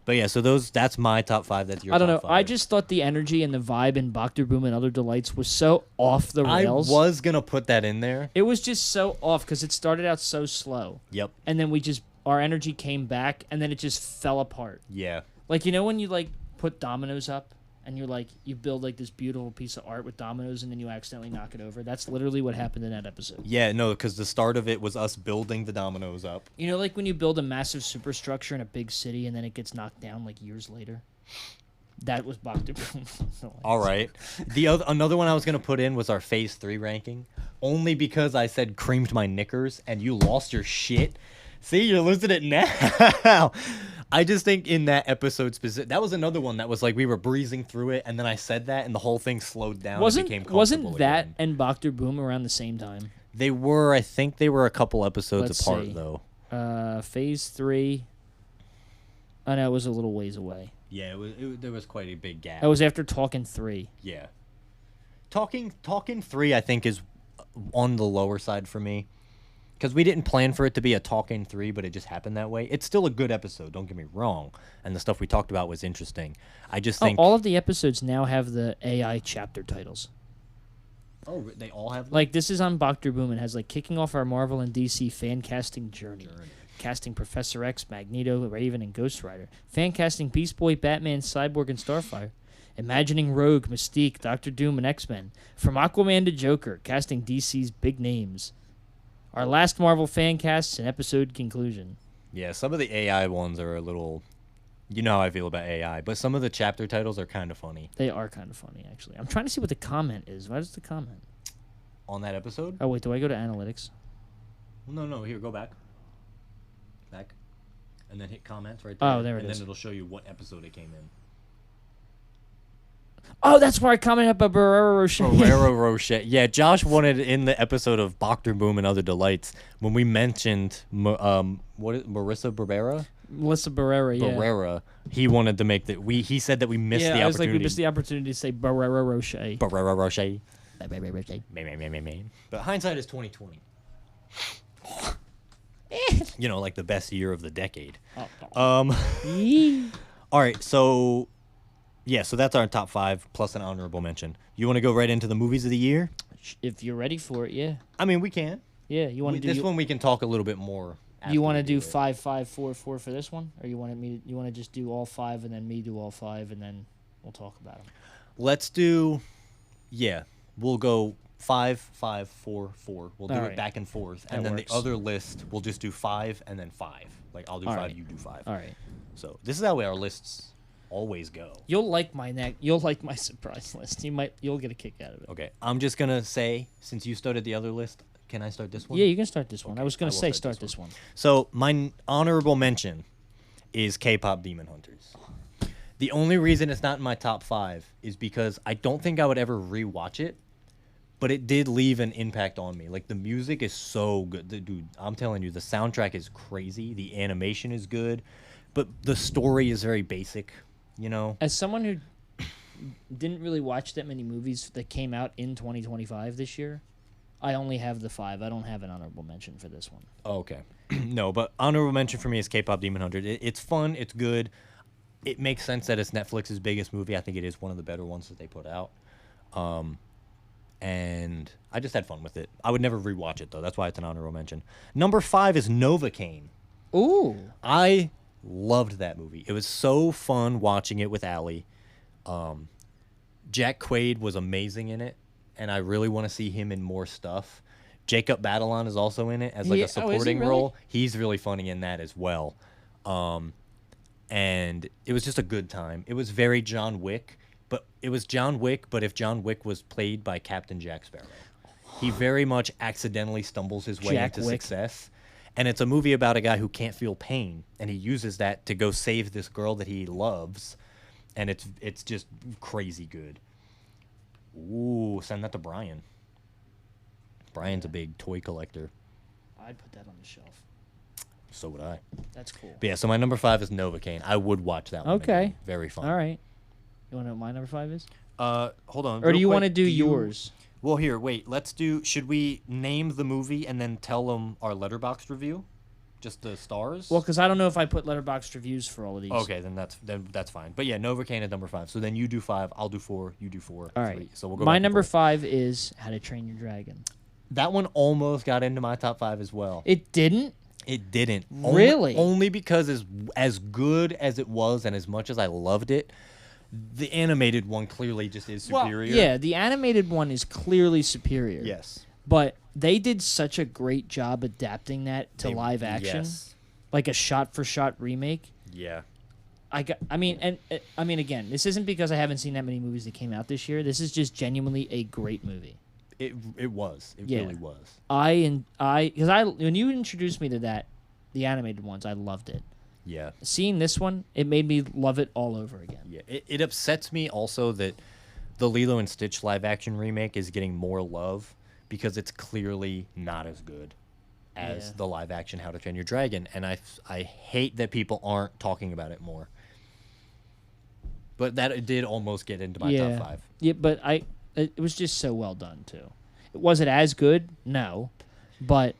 But yeah, so that's my top 5. That's your I don't know. top 5. I just thought the energy and the vibe in Dr. Boom and Other Delights was so off the I rails. was going to put that in there. It was just so off because it started out so slow. Yep. And then our energy came back and then it just fell apart. Yeah. Like, you know when you like put dominoes up and you build like this beautiful piece of art with dominoes and then you accidentally knock it over? That's literally what happened in that episode. Yeah, no, because the start of it was us building the dominoes up. You know, like when you build a massive superstructure in a big city and then it gets knocked down like years later? That was Dr. Boom. All right. Another one I was going to put in was our Phase 3 ranking, only because I said creamed my knickers and you lost your shit. See, you're losing it now. I just think in that episode specific, that was another one that was like we were breezing through it, and then I said that, and the whole thing slowed down. And became wasn't that again. and Bachter Boom around the same time? They were. I think they were a couple episodes Let's apart see. though. Phase 3. I know it was a little ways away. Yeah, there was quite a big gap. That was after Talking 3. Yeah. Talking 3, I think, is on the lower side for me. Because we didn't plan for it to be a Talking 3, but it just happened that way. It's still a good episode, don't get me wrong. And the stuff we talked about was interesting. I just think... all of the episodes now have the AI chapter titles. Oh, they all have them? Like, this is on Bachter Boom. It has, like, kicking off our Marvel and DC fan casting journey. Casting Professor X, Magneto, Raven, and Ghost Rider. Fan casting Beast Boy, Batman, Cyborg, and Starfire. Imagining Rogue, Mystique, Doctor Doom, and X-Men. From Aquaman to Joker, casting DC's big names. Our last Marvel fan casts and episode conclusion. Yeah, some of the AI ones are a little... You know how I feel about AI, but some of the chapter titles are kind of funny. They are kind of funny, actually. I'm trying to see what the comment is. What is the comment? On that episode? Oh, wait, do I go to analytics? No, here, go back. Back. And then hit comments right there. Oh, there it is. And then it'll show you what episode it came in. Oh, that's where I commented about Barrero Rocher. Barrero Rocher. Yeah, Josh wanted in the episode of Bachter Boom and Other Delights when we mentioned Marissa Barbera? Melissa Barrera, yeah. Barrera. He wanted to make that. He said that we missed the opportunity. Yeah, I was like, we missed the opportunity to say Barrero Rocher. Barrero Rocher. Barrero Rocher. But hindsight is 2020. You know, like the best year of the decade. All right, so yeah, so that's our top 5 plus an honorable mention. You want to go right into the movies of the year? If you're ready for it, yeah. I mean, we can. Yeah, you want to do this one? We can talk a little bit more. You want to do 5, 5, 4, 4 for this one, or you want to just do all 5 and then me do all 5 and then we'll talk about them. Let's do. Yeah, we'll go 5, 5, 4, 4. We'll do it back and forth, and then the other list we'll just do 5 and then 5. Like I'll do 5, you do 5. All right. So this is how our lists always go. You'll like my You'll like my surprise list. You'll get a kick out of it. Okay, I'm just gonna say, since you started the other list, can I start this one? Yeah, you can start this one. Okay, I was gonna say start this this one. So my honorable mention is K-pop Demon Hunters. The only reason it's not in my top 5 is because I don't think I would ever rewatch it, but it did leave an impact on me. Like, the music is so good. Dude, I'm telling you, the soundtrack is crazy. The animation is good, but the story is very basic, you know? As someone who didn't really watch that many movies that came out in 2025 this year, I only have the 5. I don't have an honorable mention for this one. Oh, okay. No, but honorable mention for me is K-pop Demon Hunters. It's fun. It's good. It makes sense that it's Netflix's biggest movie. I think it is one of the better ones that they put out. And I just had fun with it. I would never rewatch it, though. That's why it's an honorable mention. Number 5 is Novocaine. Ooh. I loved that movie. It was so fun watching it with Allie. Jack Quaid was amazing in it, and I really want to see him in more stuff. Jacob Batalon is also in it as like a supporting role. He's really funny in that as well. And it was just a good time. It was very John Wick, but it was John Wick, but if John Wick was played by Captain Jack Sparrow. He very much accidentally stumbles his way into success. And it's a movie about a guy who can't feel pain, and he uses that to go save this girl that he loves, and it's just crazy good. Ooh, send that to Brian. Brian's a big toy collector. I'd put that on the shelf. So would I. That's cool. But yeah, so my number 5 is Novocaine. I would watch that one. Okay. Again. Very fun. All right. You want to know what my number 5 is? Hold on. Or do you want to do yours? Well, here, wait. Let's do. Should we name the movie and then tell them our Letterboxd review? Just the stars? Well, because I don't know if I put letterboxd reviews for all of these. Okay, then that's fine. But yeah, Novocaine is number 5. So then you do 5, I'll do 4, you do 4. All right. 3. So we'll go. My back and number forth. 5 is How to Train Your Dragon. That one almost got into my top 5 as well. It didn't? It didn't. Really? Only because as good as it was and as much as I loved it, the animated one clearly just is superior. Well, yeah, the animated one is clearly superior. Yes. But they did such a great job adapting that to live action. Yes. Like a shot-for-shot remake. Yeah. I mean, again, this isn't because I haven't seen that many movies that came out this year. This is just genuinely a great movie. It was. It really was. Because when you introduced me to that, the animated ones, I loved it. Yeah. Seeing this one, it made me love it all over again. Yeah. It upsets me also that the Lilo and Stitch live action remake is getting more love because it's clearly not as good as Yeah. the live action How to Train Your Dragon, and I hate that people aren't talking about it more. But that did almost get into my top 5. Yeah, but it was just so well done too. Was it as good? No, but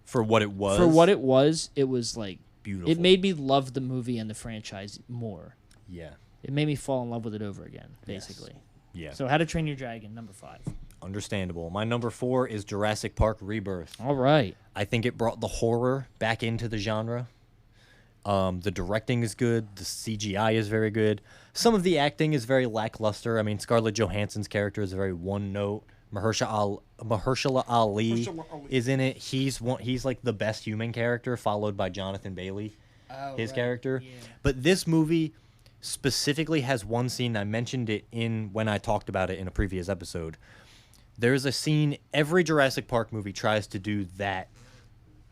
For what it was, it was like beautiful. it made me love the movie and the franchise more. Yeah. It made me fall in love with it over again, basically. Yeah. So, How to Train Your Dragon, number 5. Understandable. My number 4 is Jurassic Park Rebirth. All right. I think it brought the horror back into the genre. The directing is good. The CGI is very good. Some of the acting is very lackluster. I mean, Scarlett Johansson's character is very one note. Mahershala Ali is in it. He's like the best human character, followed by Jonathan Bailey, his character. Yeah. But this movie specifically has one scene. I mentioned it when I talked about it in a previous episode. There's a scene, every Jurassic Park movie tries to do that.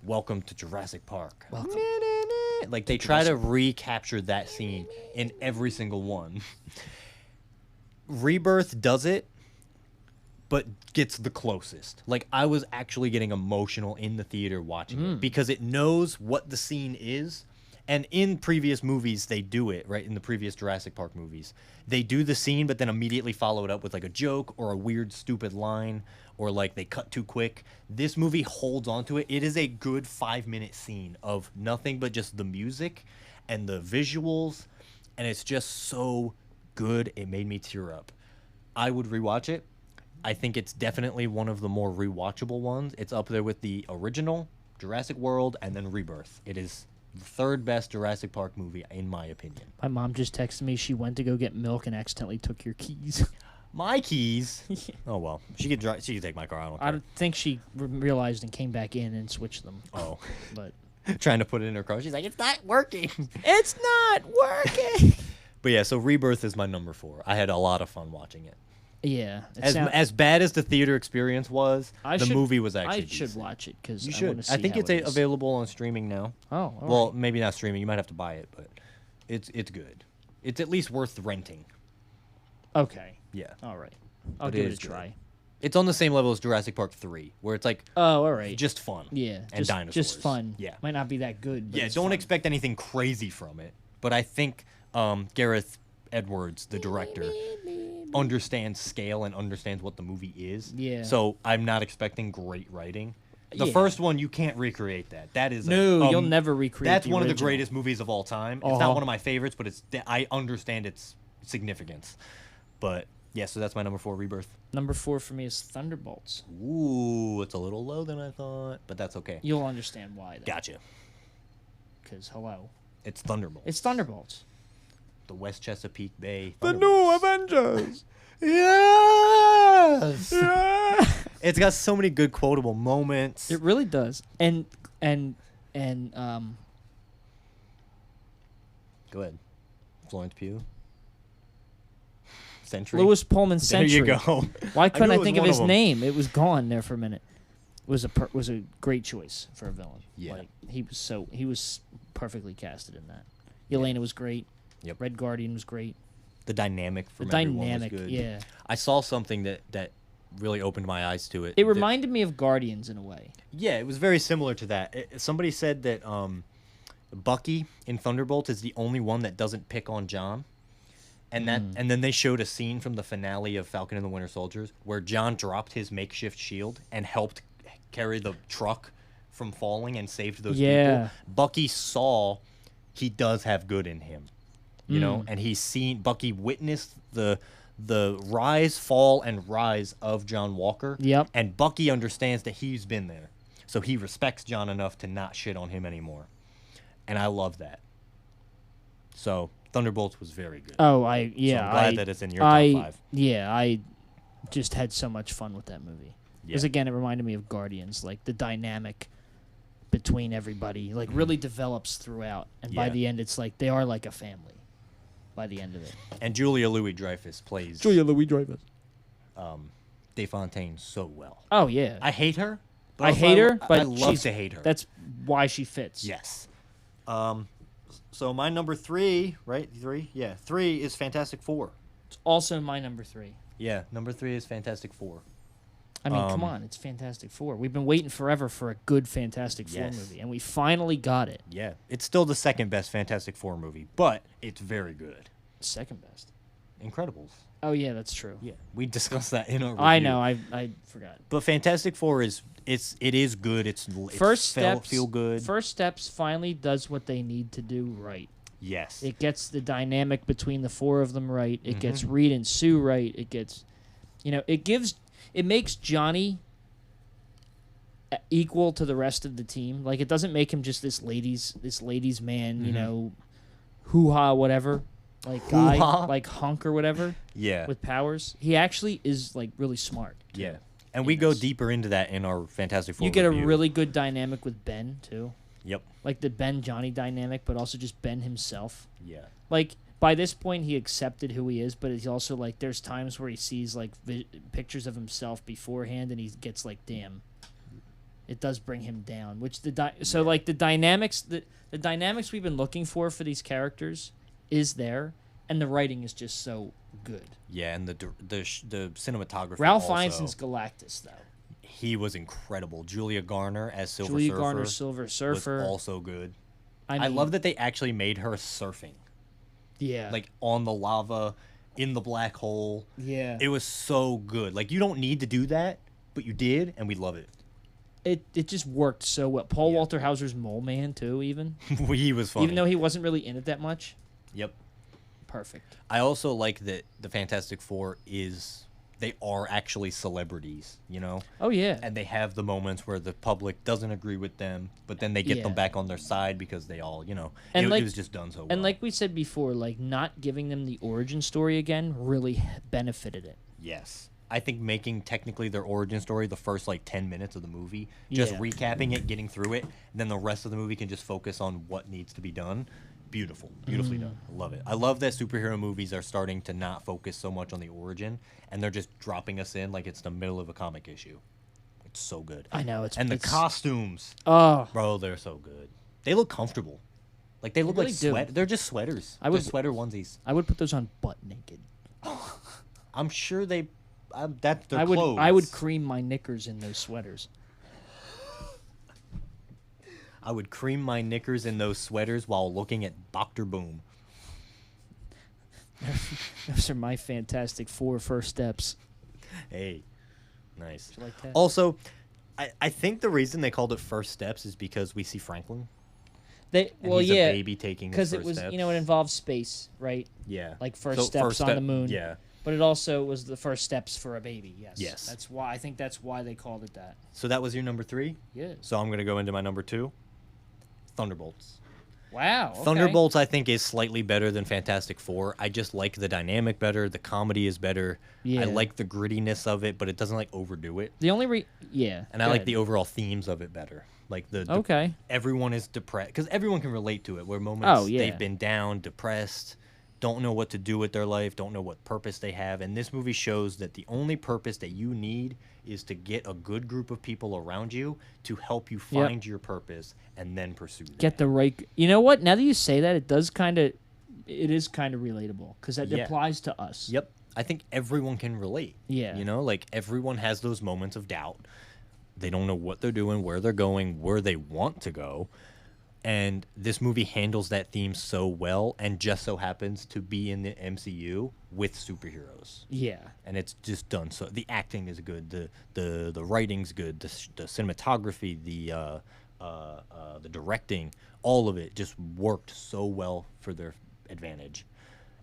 Welcome to Jurassic Park. Welcome. Like they try to recapture that scene in every single one. Rebirth does it, but gets the closest. Like I was actually getting emotional in the theater watching it because it knows what the scene is. And in previous movies, they do it, right? In the previous Jurassic Park movies, they do the scene, but then immediately follow it up with like a joke or a weird, stupid line, or like they cut too quick. This movie holds on to it. It is a good 5-minute scene of nothing but just the music and the visuals, and it's just so good. It made me tear up. I would rewatch it. I think it's definitely one of the more rewatchable ones. It's up there with the original, Jurassic World, and then Rebirth. It is the third best Jurassic Park movie, in my opinion. My mom just texted me she went to go get milk and accidentally took your keys. My keys? Oh, well. She could take my car. I don't care. I think she realized and came back in and switched them. Oh. But Trying to put it in her car. She's like, it's not working. it's not working. But yeah, so Rebirth is my number 4. I had a lot of fun watching it. Yeah. As bad as the theater experience was, movie was actually I should decent. watch it because You I should. want to see I think how it's it is. available on streaming now. Oh, all well, right. maybe not streaming. You might have to buy it, but it's good. It's at least worth renting. Okay. Yeah. All right. I'll But give it it a is good. try. It's on the same level as Jurassic Park 3, where it's like Oh, all right. just fun. Yeah. And dinosaurs. Just fun. Yeah. Might not be that good. But Yeah, it's don't fun. expect anything crazy from it. But I think Gareth Edwards, the director, understands scale and understands what the movie is. Yeah. So I'm not expecting great writing. The Yeah. first one, you can't recreate that. That is No, you'll never recreate. That's the one of the original. greatest movies of all time. It's Uh-huh. not one of my favorites, but I understand its significance. But yeah, so that's my number 4, Rebirth. Number 4 for me is Thunderbolts. Ooh, it's a little low than I thought, but that's okay. You'll understand why. Gotcha. Because hello, It's Thunderbolts. it's Thunderbolts. The West Chesapeake Bay. The Thunderbolts. new Avengers. Yes. It's got so many good quotable moments. It really does. And Go ahead. Florence Pugh. Century. Lewis Pullman Century. There you go. Why couldn't knew I, it was think of one his of 'em. name? It was gone there for a minute. It was a great choice for a villain. Yeah. Like, he was perfectly casted in that. Yelena was great. Yep. Red Guardian was great. The dynamic The from everyone dynamic, was good. yeah. I saw something that really opened my eyes to it. It that- reminded me of Guardians in a way. Yeah, it was very similar to that. Somebody said that Bucky in Thunderbolt is the only one that doesn't pick on John. And and then they showed a scene from the finale of Falcon and the Winter Soldiers where John dropped his makeshift shield and helped carry the truck from falling and saved those Yeah. people. Bucky saw he does have good in him, you know, and Bucky witnessed the rise, fall, and rise of John Walker. Yep. And Bucky understands that he's been there, so he respects John enough to not shit on him anymore. And I love that. So Thunderbolts was very good. Oh, So I'm glad that it's in your top 5. Yeah, I just had so much fun with that movie. Because Yeah. again, it reminded me of Guardians, like the dynamic between everybody, like really develops throughout, and by Yeah. the end, it's like they are like a family. By the end of it, And Julia Louis-Dreyfus plays Louis-Dreyfus. DeFontaine so well. Oh yeah, I hate her. But I also hate her, but I love she's- to hate her. that's why she fits. Yes. So my number 3, right? 3? Yeah. 3 is Fantastic Four. It's also my number 3. Yeah, number 3 is Fantastic Four. I mean, come on, it's Fantastic Four. We've been waiting forever for a good Fantastic Four Yes. movie, and we finally got it. Yeah. It's still the second best Fantastic Four movie, but it's very good. Second best. Incredibles. Oh yeah, that's true. Yeah. We discussed that in our review. I know. I forgot. But Fantastic Four it is good. It's First felt, steps feel good. First Steps finally does what they need to do right. Yes. It gets the dynamic between the four of them right. It gets Reed and Sue right. It gets, it makes Johnny equal to the rest of the team. Like, it doesn't make him just this ladies man, hoo-ha, whatever. Like, guy, Hoo-ha? like hunk or whatever Yeah. with powers. He actually is, like, really smart. too. Yeah. And we go deeper into that in our Fantastic Four You get review. a really good dynamic with Ben, too. Yep. Like, the Ben-Johnny dynamic, but also just Ben himself. Yeah. Like, by this point, he accepted who he is, but he's also, like, there's times where he sees, like, pictures of himself beforehand, and he gets, like, damn. It does bring him down, which the dynamics we've been looking for these characters is there, and the writing is just so good. Yeah, and the cinematography. Ralph also, Fiennes's Galactus, though. he was incredible. Julia Garner as Silver Julia Surfer Garner, Silver Surfer. was also good. I I love that they actually made her surfing, Yeah. like on the lava, in the black hole. yeah. It was so good. Like, you don't need to do that, but you did, and we love it. It just worked so well. Paul Walter Hauser's Mole Man, too, even. He was funny. Even though he wasn't really in it that much. Yep. Perfect. I also like that the Fantastic Four they are actually celebrities, Oh, yeah. and they have the moments where the public doesn't agree with them, but then they get them Yeah. back on their side because they all, And it like- was just done so well. And like we said before, like, not giving them the origin story again really benefited it. Yes. I think making technically their origin story the first, 10 minutes of the movie, just Yeah. recapping it, getting through it, then the rest of the movie can just focus on what needs to be done. Beautiful. Beautifully done. I love it. I love that superhero movies are starting to not focus so much on the origin, and they're just dropping us in like it's the middle of a comic issue. It's so good. I know. And the costumes, Oh, bro, they're so good. They look comfortable. Like, they look really like do. sweat. They're just sweaters. I would- Just sweater onesies. I would put those on butt naked. I'm sure that's their I would clothes. I would cream my knickers in those sweaters. I would cream my knickers in those sweaters while looking at Dr. Boom. Those are my Fantastic Four first steps. Hey, nice. You like that? Also, I think the reason they called it First Steps is because we see Franklin. They And well he's yeah a baby taking his because it first was steps. it involves space, right? Yeah. Like first steps on the moon. Yeah. But it also was the first steps for a baby. Yes. Yes. That's why I think that's why they called it that. So that was your number 3? Yeah. So I'm going to go into my number 2. Thunderbolts. Wow. Okay. Thunderbolts, I think, is slightly better than Fantastic Four. I just like the dynamic better. The comedy is better. Yeah. I like the grittiness of it, but it doesn't, overdo it. The only yeah. And I go like ahead. the overall themes of it better. Like Okay. everyone is depressed because everyone can relate to it. Where moments Oh, yeah. they've been down, depressed, don't know what to do with their life, don't know what purpose they have. And this movie shows that the only purpose that you need is to get a good group of people around you to help you Yep. find your purpose and then pursue that. Get the right. You know what? Now that you say that, it is kind of relatable because that Yeah. applies to us. Yep. I think everyone can relate. Yeah. Everyone has those moments of doubt. They don't know what they're doing, where they're going, where they want to go. And this movie handles that theme so well and just so happens to be in the MCU with superheroes. Yeah. And it's just done so. The acting is good. The writing's good. The cinematography, the directing, all of it just worked so well for their advantage.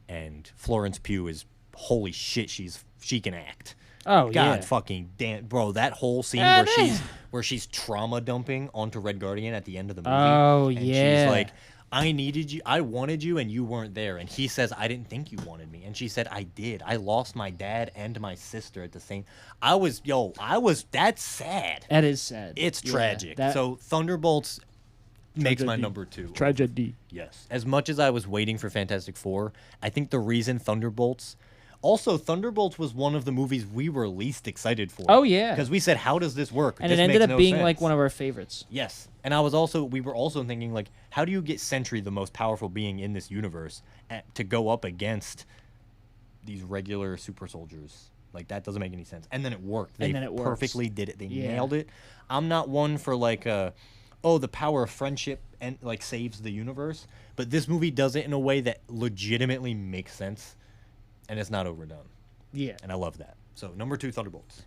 And Florence Pugh is, holy shit, she can act. Oh God yeah. fucking damn, bro! That whole scene where she's trauma dumping onto Red Guardian at the end of the movie. Oh, and yeah. She's like, I needed you, I wanted you, and you weren't there. And he says, I didn't think you wanted me. And she said, I did. I lost my dad and my sister at the same. That's sad. That is sad. It's Yeah, tragic. that- So Thunderbolts makes my Tragedy. number 2. tragedy. Yes. As much as I was waiting for Fantastic Four, I think the reason Thunderbolts Also, Thunderbolts was one of the movies we were least excited for. Oh, yeah. Because we said, how does this work? And This it ended makes up no being sense. like one of our favorites. Yes. And we were also thinking, like, how do you get Sentry, the most powerful being in this universe, to go up against these regular super soldiers? Like, that doesn't make any sense. And then it worked. They And then it works. perfectly did it. They Yeah. nailed it. I'm not one for, like, the power of friendship and like saves the universe. But this movie does it in a way that legitimately makes sense. And it's not overdone. Yeah. And I love that. So, number 2, Thunderbolts.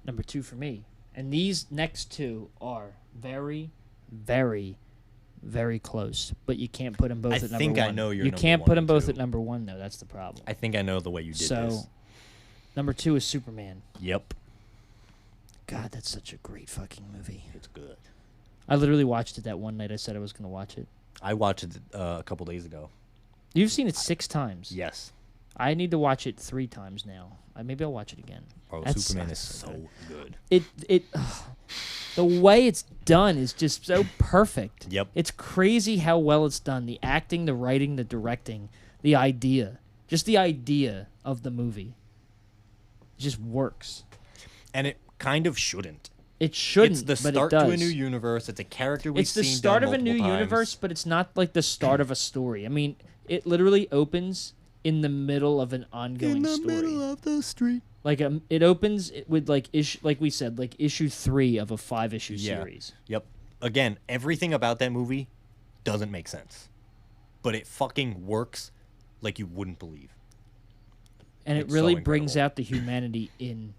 Number 2 for me. And these next two are very, very, very close. But you can't put them both at number 1. think I know your You number can't 1 put them and both 2. at number 1, though. That's the problem. I think I know the way you did this. Number 2 is Superman. Yep. God, that's such a great fucking movie. It's good. I literally watched it that one night I said I was going to watch it. I watched it a couple days ago. You've seen it 6 times. Yes. I need to watch it 3 times now. Maybe I'll watch it again. Oh, That's Superman is so so good. The way it's done is just so perfect. Yep. It's crazy how well it's done. The acting, the writing, the directing, the idea. Just the idea of the movie. It just works. And it kind of shouldn't. It shouldn't, It's the but start it does. to a new universe. It's a character we've It's the seen start done of a new multiple universe, times. but it's not like the start of a story. I mean, it literally opens in the middle of an ongoing story. of the street. Like it opens with like like we said, like issue 3 of a 5-issue Yeah. series. Yep. Again, everything about that movie doesn't make sense. But it fucking works like you wouldn't believe. And it It's really so brings incredible. out the humanity in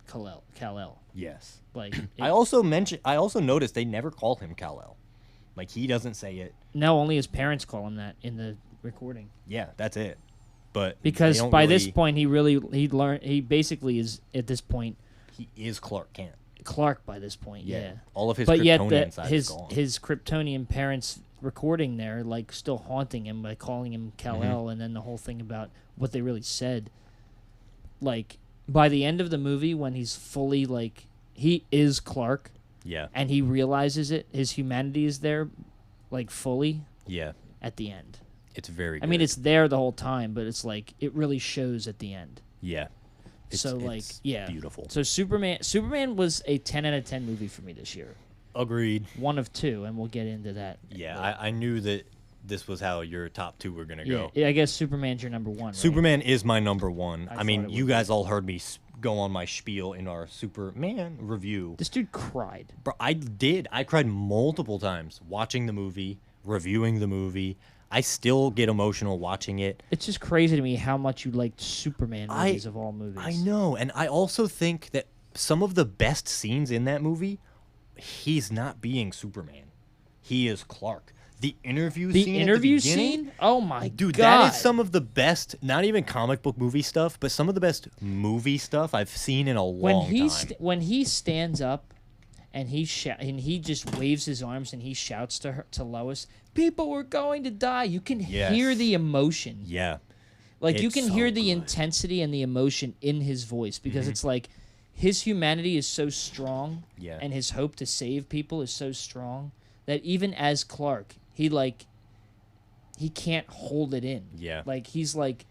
Kal-El. Yes. Like I also noticed they never call him Kal-El. Like, he doesn't say it. no, only his parents call him that in the recording. Yeah, that's it. But Because they don't by this really- point he basically is at this point he is Clark Kent. Clark by this point. Yeah. All of his But yet Kryptonian side is his gone. his Kryptonian parents recording there like still haunting him by calling him Kal-El, and then the whole thing about what they really said. Like by the end of the movie, when he's fully like he is Clark Yeah. and he realizes it, his humanity is there, like fully Yeah. at the end. It's very good. I mean, it's there the whole time, but it's like it really shows at the end. Yeah. So like yeah, beautiful. So Superman was a 10 out of 10 movie for me this year. Agreed. 1 of 2, and we'll get into that. Yeah, later. I knew that this was how your top 2 were gonna go. Yeah, I guess Superman's your number 1. Right? Superman is my number 1. I I mean, thought it you would guys all heard me go on my spiel in our Superman review. This dude cried. Bro, I did. I cried multiple times watching the movie, reviewing the movie. I still get emotional watching it. It's just crazy to me how much you liked Superman I- movies of all movies. I know, and I also think that some of the best scenes in that movie, he's not being Superman. He is Clark. The interview The scene interview at the beginning, scene? Oh my dude, god. that is some of the best, not even comic book movie stuff, but some of the best movie stuff I've seen in a long time. When he stands up and he just waves his arms and he shouts to Lois, "People were going to die." You can Yes. hear the emotion. Yeah. Like you It's can so hear the good. intensity and the emotion in his voice because it's like his humanity is so strong Yeah. and his hope to save people is so strong that even as Clark, he can't hold it in. Yeah. Like he's like,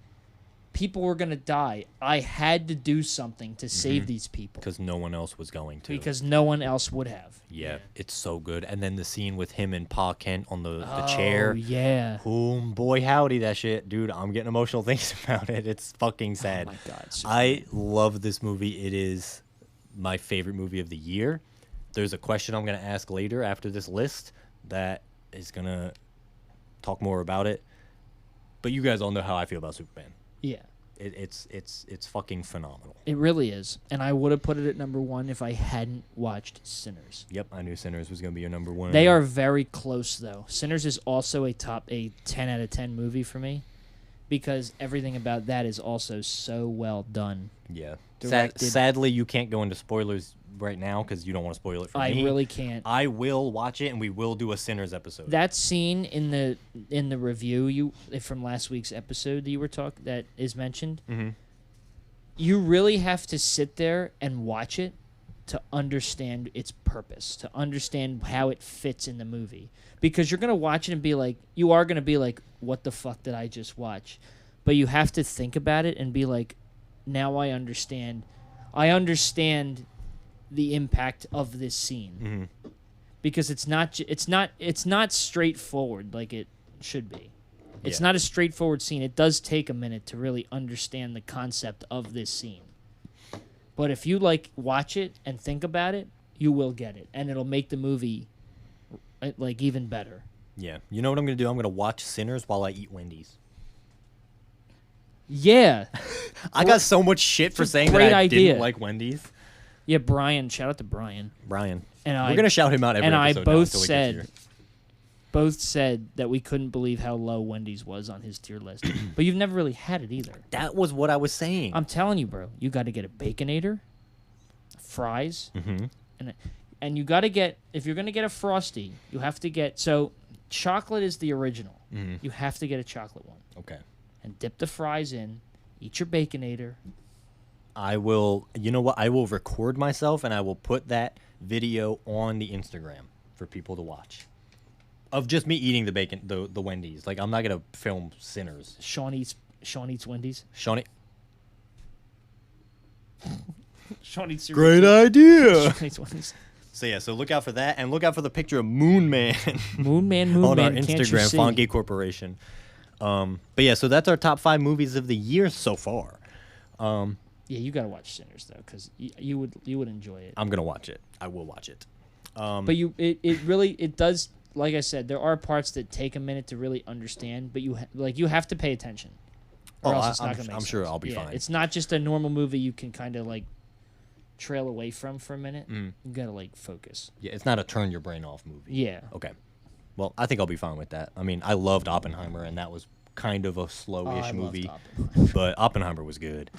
people were gonna die. I had to do something to save these people Because no one else was going to. because no one else would have. Yeah, it's so good. And then the scene with him and Pa Kent on the chair. Oh yeah. Boy, howdy, that shit. Dude, I'm getting emotional thinking about it. It's fucking sad. Oh my god. I love this movie. It is my favorite movie of the year. There's a question I'm going to ask later after this list that is going to talk more about it. But you guys all know how I feel about Superman. Yeah. It's fucking phenomenal. It really is, and I would have put it at number 1 if I hadn't watched Sinners. Yep, I knew Sinners was going to be your number 1. They are very close, though. Sinners is also a 10 out of 10 movie for me because everything about that is also so well done. Yeah. Directed. Sadly, you can't go into spoilers right now because you don't want to spoil it for I me. really can't. I will watch it, and we will do a Sinners episode. That scene in the review from last week's episode that you were that is mentioned, you really have to sit there and watch it to understand its purpose, to understand how it fits in the movie. Because you're gonna watch it and be like, what the fuck did I just watch? but you have to think about it and be like, now I understand. I understand the impact of this scene because it's not straightforward like it should be. It's not a straightforward scene. It does take a minute to really understand the concept of this scene. But if you like watch it and think about it, you will get it, and it'll make the movie like even better. Yeah. You know what I'm going to do? I'm going to watch Sinners while I eat Wendy's. Yeah. I got so much shit for saying that great I idea. didn't like Wendy's. Yeah, Brian. Shout out to Brian. Brian. And We're going to shout him out every episode now until we get here. Both said that we couldn't believe how low Wendy's was on his tier list. But you've never really had it either. That was what I was saying. I'm telling you, bro. You got to get a Baconator, fries, and you got to get, if you're going to get a Frosty, you have to get, so chocolate is the original. You have to get a chocolate one. Okay. And dip the fries in, eat your Baconator. I will, you know what? I will record myself and I will put that video on the Instagram for people to watch. Of just me eating the bacon, the Wendy's. Like, I'm not going to film Sinners. Sean eats Wendy's. Sean eats Great idea. Sean eats Wendy's. So, yeah, so look out for that. And look out for the picture of Moon Man. Moon Man, on our can't you Instagram, see? Fongate Corporation. But, yeah, so that's our top 5 movies of the year so far. Yeah, you got to watch Sinners, though, because you would enjoy it. I'm going to watch it. I will watch it. But it really does. Like I said, there are parts that take a minute to really understand, but you have to pay attention, or else it's not going to make sense. I'm sure I'll be fine. It's not just a normal movie you can kind of like trail away from for a minute. You got to like focus. Yeah, it's not a turn your brain off movie. Yeah. Okay. Well, I think I'll be fine with that. I mean, I loved Oppenheimer, and that was kind of a slowish movie, but Oppenheimer was good.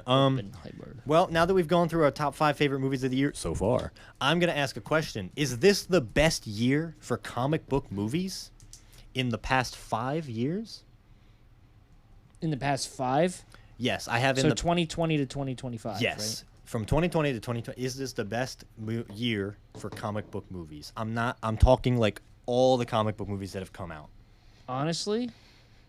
Well, now that we've gone through our top 5 favorite movies of the year so far, I'm going to ask a question. Is this the best year for comic book movies in the past 5 years? In the past 5? Yes, I have. So 2020 to 2025. Yes, right? From 2020 to 2020. Is this the best year for comic book movies? I'm talking like all the comic book movies that have come out. Honestly,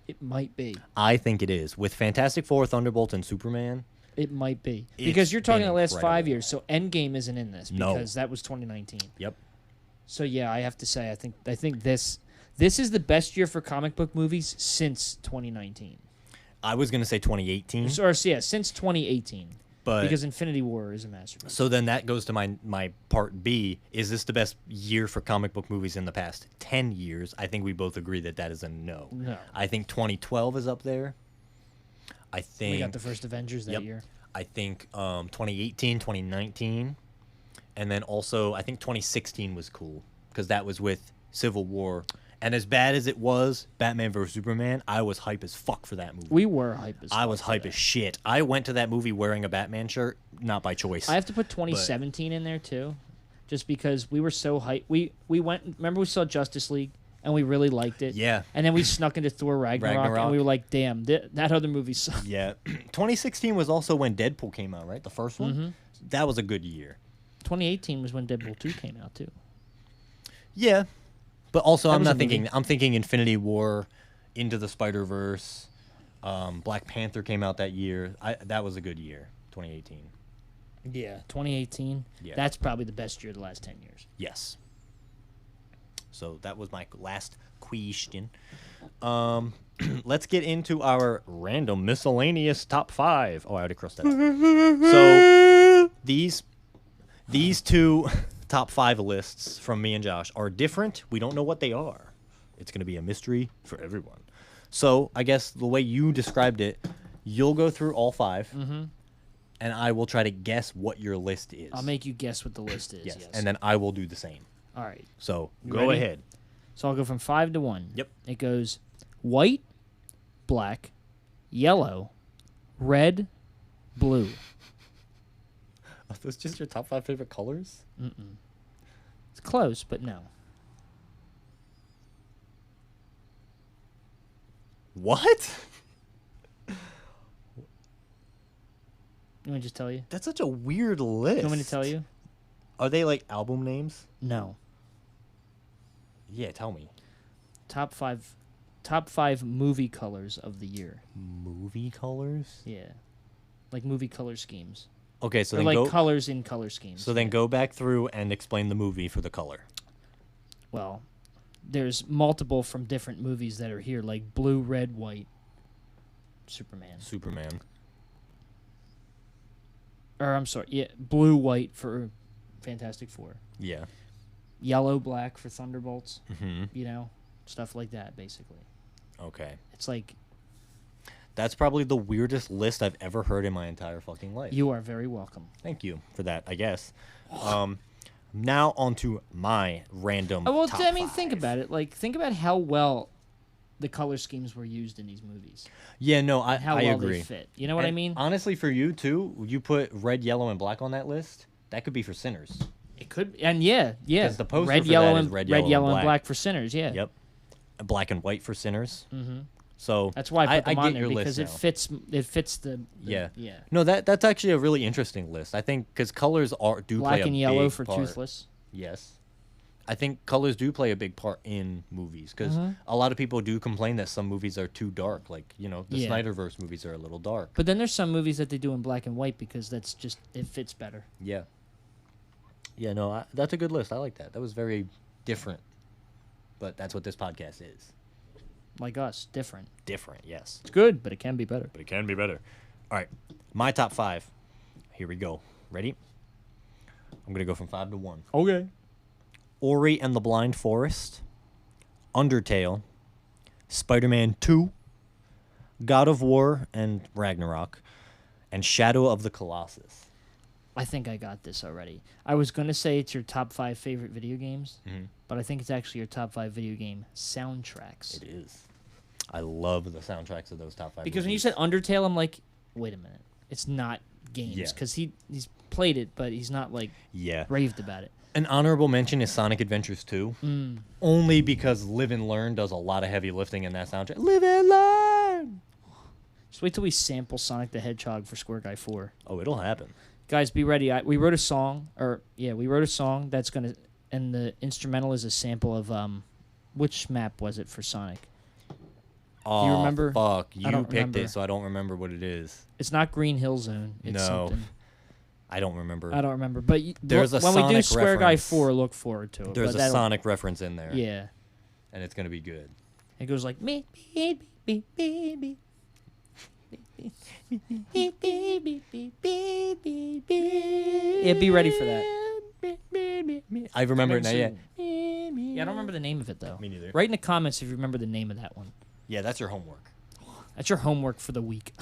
it might be. I think it is. With Fantastic Four, Thunderbolts, and Superman. It might be. Because you're talking the last incredible. 5 years, so Endgame isn't in this because that was 2019. Yep. So yeah, I have to say I think this is the best year for comic book movies since 2019. I was going to say 2018. Or yeah, since 2018. But because Infinity War is a masterpiece. So then that goes to my part B. Is this the best year for comic book movies in the past 10 years? I think we both agree that is a no. No. I think 2012 is up there. I think we got the first Avengers that year. I think 2018, 2019, and then also I think 2016 was cool because that was with Civil War. And as bad as it was, Batman vs. Superman, I was hype as fuck for that movie. We were hype as fuck. I was hype as shit. I went to that movie wearing a Batman shirt, not by choice. I have to put 2017 in there too, just because we were so hype. We went. Remember we saw Justice League and we really liked it. Yeah. And then we snuck into Thor Ragnarok. And we were like, damn, that other movie sucked. Yeah. 2016 was also when Deadpool came out, right? The first one. Mm-hmm. That was a good year. 2018 was when Deadpool 2 came out too. Yeah. But also, I'm thinking Infinity War, Into the Spider-Verse, Black Panther came out that year. That was a good year, 2018. Yeah, 2018. Yeah. That's probably the best year of the last 10 years. Yes. So that was my last question. Let's get into our random miscellaneous top 5. Oh, I already crossed that out. So these two top 5 lists from me and Josh are different. We don't know what they are. It's going to be a mystery for everyone. So I guess the way you described it, you'll go through all 5, and I will try to guess what your list is. I'll make you guess what the list is. Yes. And then I will do the same. All right. So go ahead. So I'll go from 5 to 1. Yep. It goes white, black, yellow, red, blue. Are those just your top 5 favorite colors? Mm-mm. It's close, but no. What? You want me to just tell you? That's such a weird list. You want me to tell you? Are they like album names? No. Yeah, tell me. Top 5 top 5 movie colors of the year. Movie colors? Yeah. Like movie color schemes. Okay, so or then like go. colors in color schemes. So then go back through and explain the movie for the color. Well, there's multiple from different movies that are here, like blue, red, white. Superman. Or I'm sorry, yeah, blue, white for Fantastic Four. Yeah. Yellow, black for Thunderbolts. Mm-hmm. You know, stuff like that, basically. Okay. It's like That's probably the weirdest list I've ever heard in my entire fucking life. you are very welcome. Thank you for that, I guess. Now on to my random top I mean, 5. think about it. Like, think about how well the color schemes were used in these movies. Yeah, no, I How well agree. they fit. You know what I And mean? honestly, for you, too, you put red, yellow, and black on that list, that could be for Sinners. It could, and yeah. 'Cause the poster red, for yellow, that is and red, red, yellow, and and black. black for Sinners. Yeah. Yep. Black and white for Sinners. Mm-hmm. So That's why I put them I on get there your because list it now. fits. It fits the Yeah. yeah. No, that's actually a really interesting list. I think because colors do Black play a and yellow big for part. Toothless. Yes. I think colors do play a big part in movies because Mhm. a lot of people do complain that some movies are too dark. Like, the Yeah. Snyderverse movies are a little dark. But then there's some movies that they do in black and white because that's just it fits better. Yeah. Yeah, no, that's a good list. I like that. That was very different. But that's what this podcast is. Like us, different. Different, yes. It's good, but it can be better. But it can be better. All right. My top 5. Here we go. Ready? I'm going to go from 5 to 1. Okay. Ori and the Blind Forest, Undertale, Spider-Man 2, God of War and Ragnarok, and Shadow of the Colossus. I think I got this already. I was going to say it's your top 5 favorite video games, Mm-hmm. but I think it's actually your top 5 video game soundtracks. It is. I love the soundtracks of those top 5 Because when you movies. said Undertale, I'm like, wait a minute. It's not games. Yeah. Because he's played it, but he's not, like, Yeah. raved about it. An honorable mention is Sonic Adventures 2. Mm. Only because Live and Learn does a lot of heavy lifting in that soundtrack. Live and Learn! Just wait till we sample Sonic the Hedgehog for Square Guy 4. Oh, it'll happen. Guys, be ready. We wrote a song, that's going to, and the instrumental is a sample of, which map was it for Sonic? Oh, you remember? Fuck. I You don't picked remember. it, so I don't remember what it is. It's not Green Hill Zone. It's No. something. I don't remember. I don't remember. But There's a when we do Sonic Square Guy reference. 4, look forward to it. There's But a that'll- Sonic reference in there. Yeah. And it's going to be good. It goes like, me, me, me, me, me, yeah, be ready for that. I remember it now, yeah. Yeah, I don't remember the name of it, though. Me neither. Write in the comments if you remember the name of that one. Yeah, that's your homework. That's your homework for the week.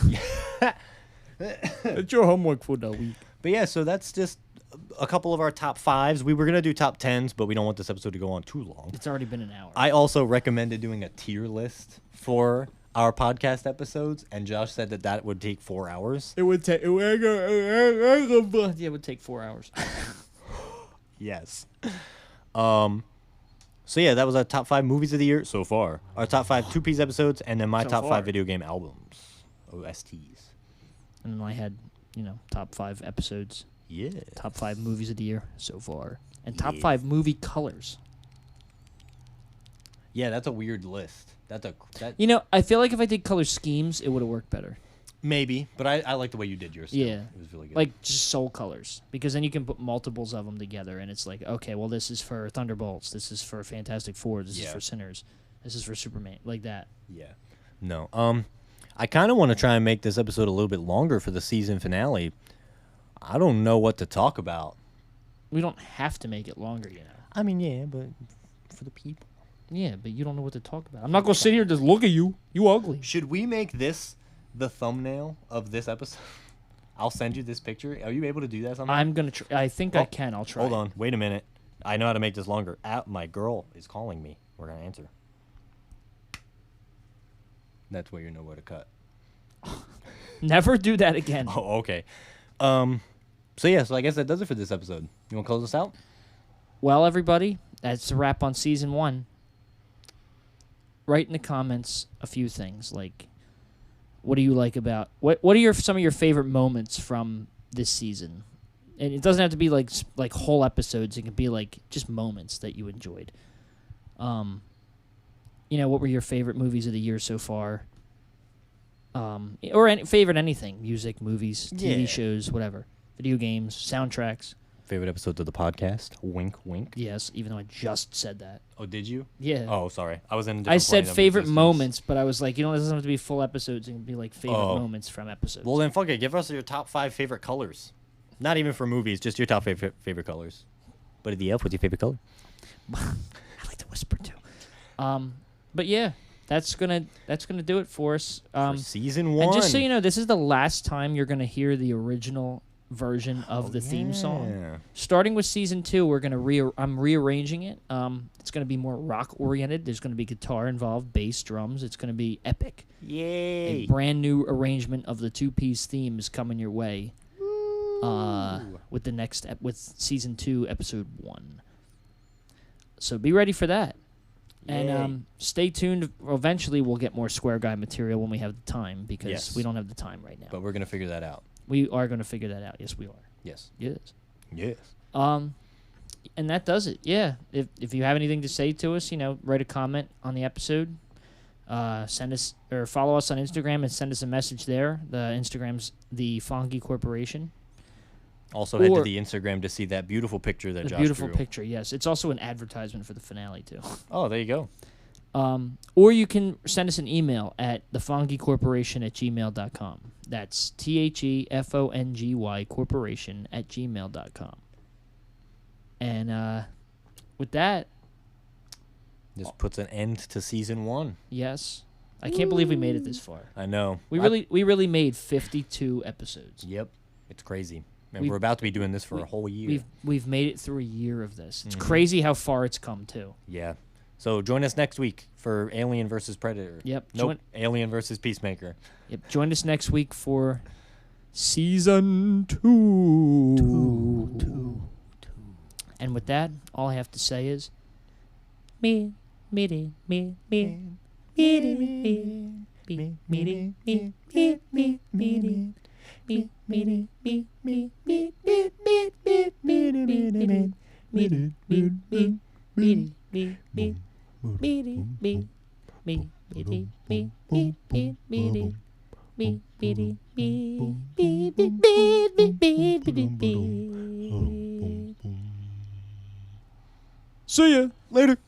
That's your homework for the week. But yeah, so that's just a couple of our top 5s. We were going to do top 10s, but we don't want this episode to go on too long. It's already been an hour. I also recommended doing a tier list for our podcast episodes, and Josh said that would take 4 hours. It would take. Yeah, it would take 4 hours. Yes. So yeah, that was our top 5 movies of the year so far. Our top 5 two-piece episodes, and then my So top far. 5 video game albums, OSTs. And I had, top 5 episodes, Yeah. top 5 movies of the year so far, and top Yeah. 5 movie colors. Yeah, that's a weird list. That I feel like if I did color schemes, it would have worked better. maybe, but I like the way you did yours. Still. Yeah. It was really good. Like just soul colors, because then you can put multiples of them together, and it's like, okay, well, this is for Thunderbolts, this is for Fantastic Four, this is Yeah. for Sinners, this is for Superman, like that. Yeah. No. I kind of want to try and make this episode a little bit longer for the season finale. I don't know what to talk about. We don't have to make it longer, I mean, yeah, but for the people. Yeah, but you don't know what to talk about. I'm not gonna sit here and just look at you. You ugly. Should we make this the thumbnail of this episode? I'll send you this picture. Are you able to do that somehow? I'm gonna. I think I can. I'll try. Hold on. Wait a minute. I know how to make this longer. My girl is calling me. We're gonna answer. That's where you know where to cut. Never do that again. Oh, okay. So yeah, so I guess that does it for this episode. You want to close us out? Well, everybody, that's a wrap on season 1. Write in the comments a few things like, what do you like about what are some of your favorite moments from this season? And it doesn't have to be like whole episodes. It can be like just moments that you enjoyed. what were your favorite movies of the year so far? Or favorite anything, music, movies, TV shows, whatever, video games, soundtracks. Favorite episodes of the podcast? Wink, wink. Yes, even though I just said that. Oh, did you? Yeah. Oh, sorry. I was in. I said favorite moments, but I was like, it doesn't have to be full episodes. It can be like favorite moments from episodes. Well, then fuck it. Give us your top 5 favorite colors. Not even for movies, just your top favorite colors. Buddy the Elf, what's your favorite color? I like to whisper too. But yeah, that's gonna do it for us. For season 1. And just so you know, this is the last time you're gonna hear the original version of the theme song. Starting with season 2, we're gonna I'm rearranging it. It's gonna be more rock oriented. There's gonna be guitar involved, bass, drums. It's gonna be epic. Yay! A brand new arrangement of the 2-piece theme is coming your way. With the next with season 2, episode 1. So be ready for that. Yay. And stay tuned. Eventually, we'll get more Square Guy material when we have the time, because we don't have the time right now. But we're gonna figure that out. We are going to figure that out. Yes, we are. Yes. Yes. Yes. And that does it. Yeah. If you have anything to say to us, write a comment on the episode. Send us or follow us on Instagram and send us a message there. The Instagram's the Fongy Corporation. Also, head to the Instagram to see that beautiful picture that Josh beautiful drew. Picture, yes. It's also an advertisement for the finale, too. Oh, there you go. Or you can send us an email at thefongycorporation@gmail.com. That's THEFONGY corporation@gmail.com. And with that, this puts an end to season 1. Yes. I can't believe we made it this far. I know. We really made 52 episodes. Yep. It's crazy. And we're about to be doing this for a whole year. We've made it through a year of this. It's crazy how far it's come, too. Yeah. So join us next week for Alien versus Predator. Yep. Nope. Alien versus Peacemaker. Yep. Join us next week for season 2. And with that, all I have to say is me, me, me, me, me, me, me, me, me, me, me, me, me, me. Me, me, me, me, me, me, me, me, me, me, me, me, me, me, me, me, me, See ya. Later.